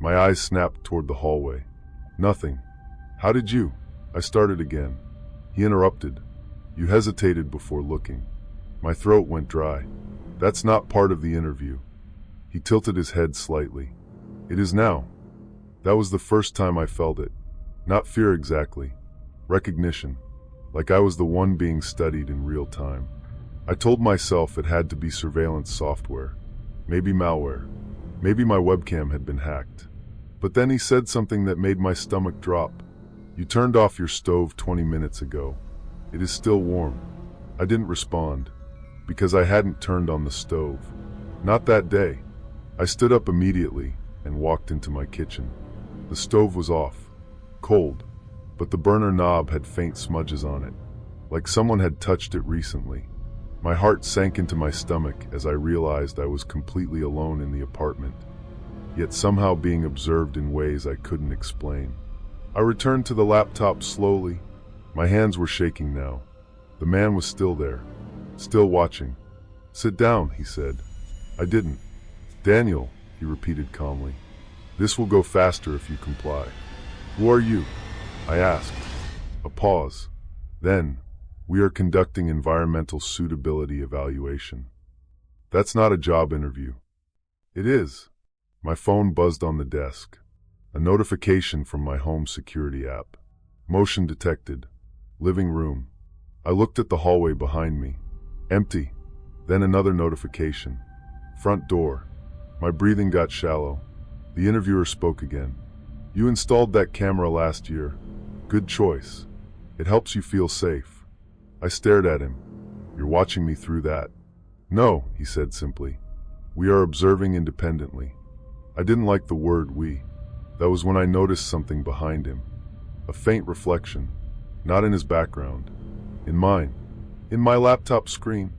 My eyes snapped toward the hallway. "Nothing." "How did you?" I started again. He interrupted. "You hesitated before looking." My throat went dry. "That's not part of the interview." He tilted his head slightly. "It is now. That was the first time I felt it. Not fear exactly. Recognition. Like I was the one being studied in real time. I told myself it had to be surveillance software. Maybe malware. Maybe my webcam had been hacked. But then he said something that made my stomach drop. "You turned off your stove 20 minutes ago. It is still warm." I didn't respond, because I hadn't turned on the stove. Not that day. I stood up immediately and walked into my kitchen. The stove was off, cold, but the burner knob had faint smudges on it, like someone had touched it recently. My heart sank into my stomach as I realized I was completely alone in the apartment, yet somehow being observed in ways I couldn't explain. I returned to the laptop slowly. My hands were shaking now. The man was still there, still watching. "Sit down," he said. I didn't. "Daniel," he repeated calmly. "This will go faster if you comply." "Who are you?" I asked. A pause. Then, "We are conducting environmental suitability evaluation." "That's not a job interview." "It is." My phone buzzed on the desk. A notification from my home security app. Motion detected. Living room. I looked at the hallway behind me. Empty. Then another notification. Front door. My breathing got shallow. The interviewer spoke again. "You installed that camera last year. Good choice. It helps you feel safe." I stared at him. "You're watching me through that?" "No," he said simply. "We are observing independently." I didn't like the word "we." That was when I noticed something behind him. A faint reflection. Not in his background. In mine. In my laptop screen.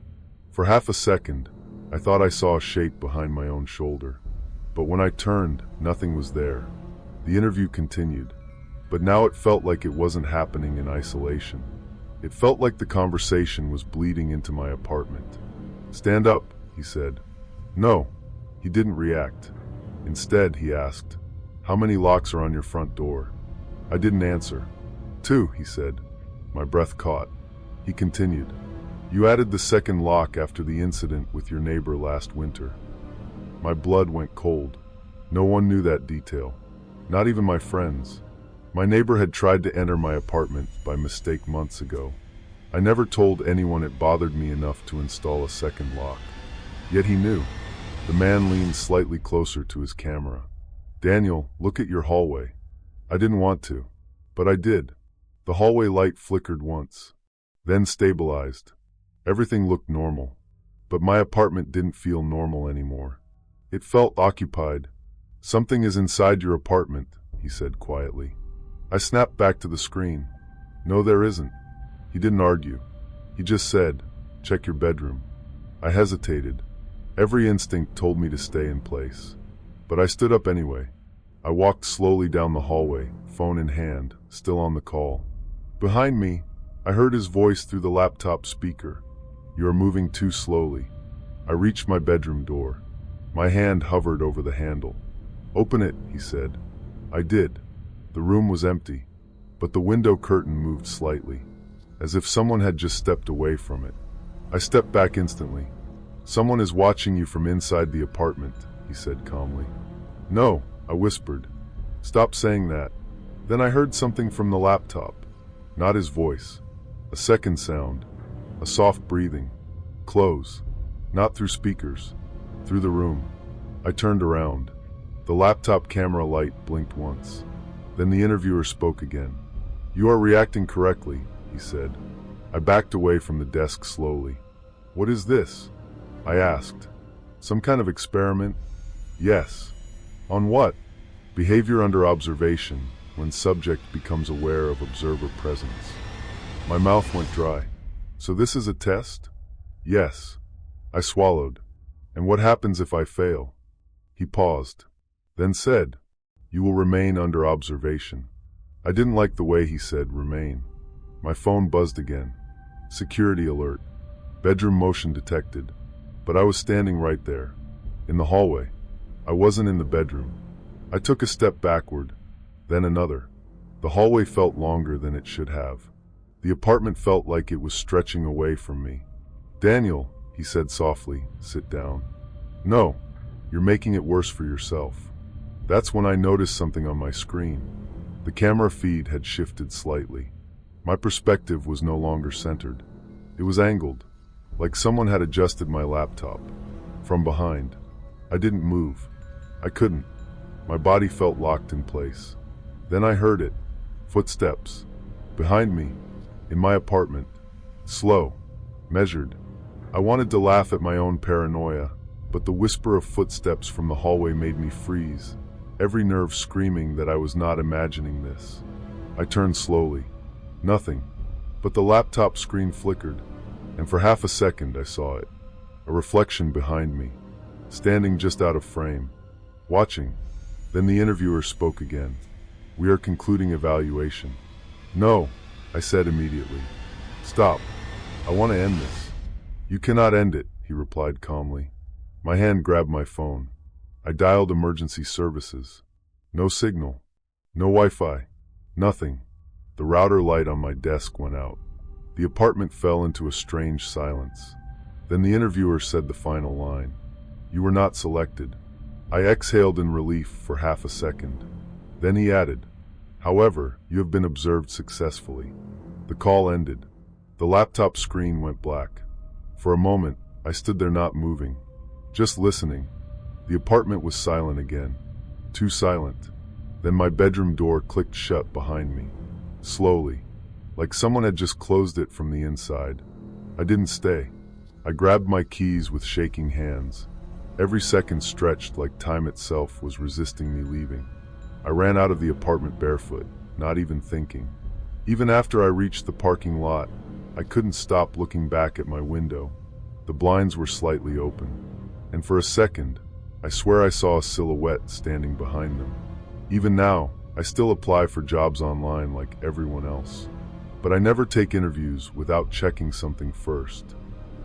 For half a second, I thought I saw a shape behind my own shoulder. But when I turned, nothing was there. The interview continued. But now it felt like it wasn't happening in isolation. It felt like the conversation was bleeding into my apartment. "Stand up," he said. No, he didn't react. Instead, he asked, "How many locks are on your front door?" I didn't answer. "2," he said. My breath caught. He continued, "You added the second lock after the incident with your neighbor last winter." My blood went cold. No one knew that detail. Not even my friends. My neighbor had tried to enter my apartment by mistake months ago. I never told anyone it bothered me enough to install a second lock. Yet he knew. The man leaned slightly closer to his camera. "Daniel, look at your hallway." I didn't want to, but I did. The hallway light flickered once, then stabilized. Everything looked normal, but my apartment didn't feel normal anymore. It felt occupied. "Something is inside your apartment," he said quietly. I snapped back to the screen. "No, there isn't." He didn't argue. He just said, "Check your bedroom." I hesitated. Every instinct told me to stay in place. But I stood up anyway. I walked slowly down the hallway, phone in hand, still on the call. Behind me, I heard his voice through the laptop speaker. "You are moving too slowly." I reached my bedroom door. My hand hovered over the handle. "Open it," he said. I did. The room was empty, but the window curtain moved slightly, as if someone had just stepped away from it. I stepped back instantly. "Someone is watching you from inside the apartment," he said calmly. "No," I whispered. "Stop saying that." Then I heard something from the laptop. Not his voice. A second sound. A soft breathing. Close. Not through speakers. Through the room. I turned around. The laptop camera light blinked once. Then the interviewer spoke again. "You are reacting correctly," he said. I backed away from the desk slowly. "What is this?" I asked. "Some kind of experiment?" "Yes." "On what?" "Behavior under observation, when subject becomes aware of observer presence." My mouth went dry. "So this is a test?" "Yes." I swallowed. "And what happens if I fail?" He paused, then said, "You will remain under observation." I didn't like the way he said remain. My phone buzzed again. Security alert. Bedroom motion detected. But I was standing right there, in the hallway. I wasn't in the bedroom. I took a step backward, then another. The hallway felt longer than it should have. The apartment felt like it was stretching away from me. "Daniel," he said softly, "sit down." "No, you're making it worse for yourself." That's when I noticed something on my screen. The camera feed had shifted slightly. My perspective was no longer centered. It was angled, like someone had adjusted my laptop. From behind. I didn't move. I couldn't. My body felt locked in place. Then I heard it. Footsteps. Behind me. In my apartment. Slow. Measured. I wanted to laugh at my own paranoia, but the whisper of footsteps from the hallway made me freeze, every nerve screaming that I was not imagining this. I turned slowly. Nothing. But the laptop screen flickered, and for half a second I saw it. A reflection behind me, standing just out of frame, watching. Then the interviewer spoke again. "We are concluding evaluation." "No," I said immediately. "Stop. I want to end this." "You cannot end it," he replied calmly. My hand grabbed my phone. I dialed emergency services. No signal. No Wi-Fi. Nothing. The router light on my desk went out. The apartment fell into a strange silence. Then the interviewer said the final line. "You were not selected." I exhaled in relief for half a second. Then he added, "However, you have been observed successfully." The call ended. The laptop screen went black. For a moment, I stood there not moving, just listening. The apartment was silent again. Too silent. Then my bedroom door clicked shut behind me. Slowly, like someone had just closed it from the inside. I didn't stay. I grabbed my keys with shaking hands. Every second stretched like time itself was resisting me leaving. I ran out of the apartment barefoot, not even thinking. Even after I reached the parking lot, I couldn't stop looking back at my window. The blinds were slightly open, and for a second, I swear I saw a silhouette standing behind them. Even now, I still apply for jobs online like everyone else. But I never take interviews without checking something first.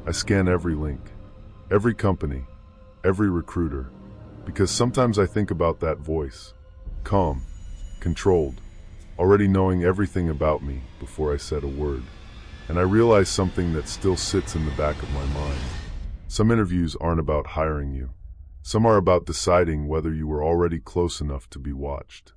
I scan every link, every company, every recruiter, because sometimes I think about that voice, calm, controlled, already knowing everything about me before I said a word. And I realize something that still sits in the back of my mind. Some interviews aren't about hiring you. Some are about deciding whether you were already close enough to be watched.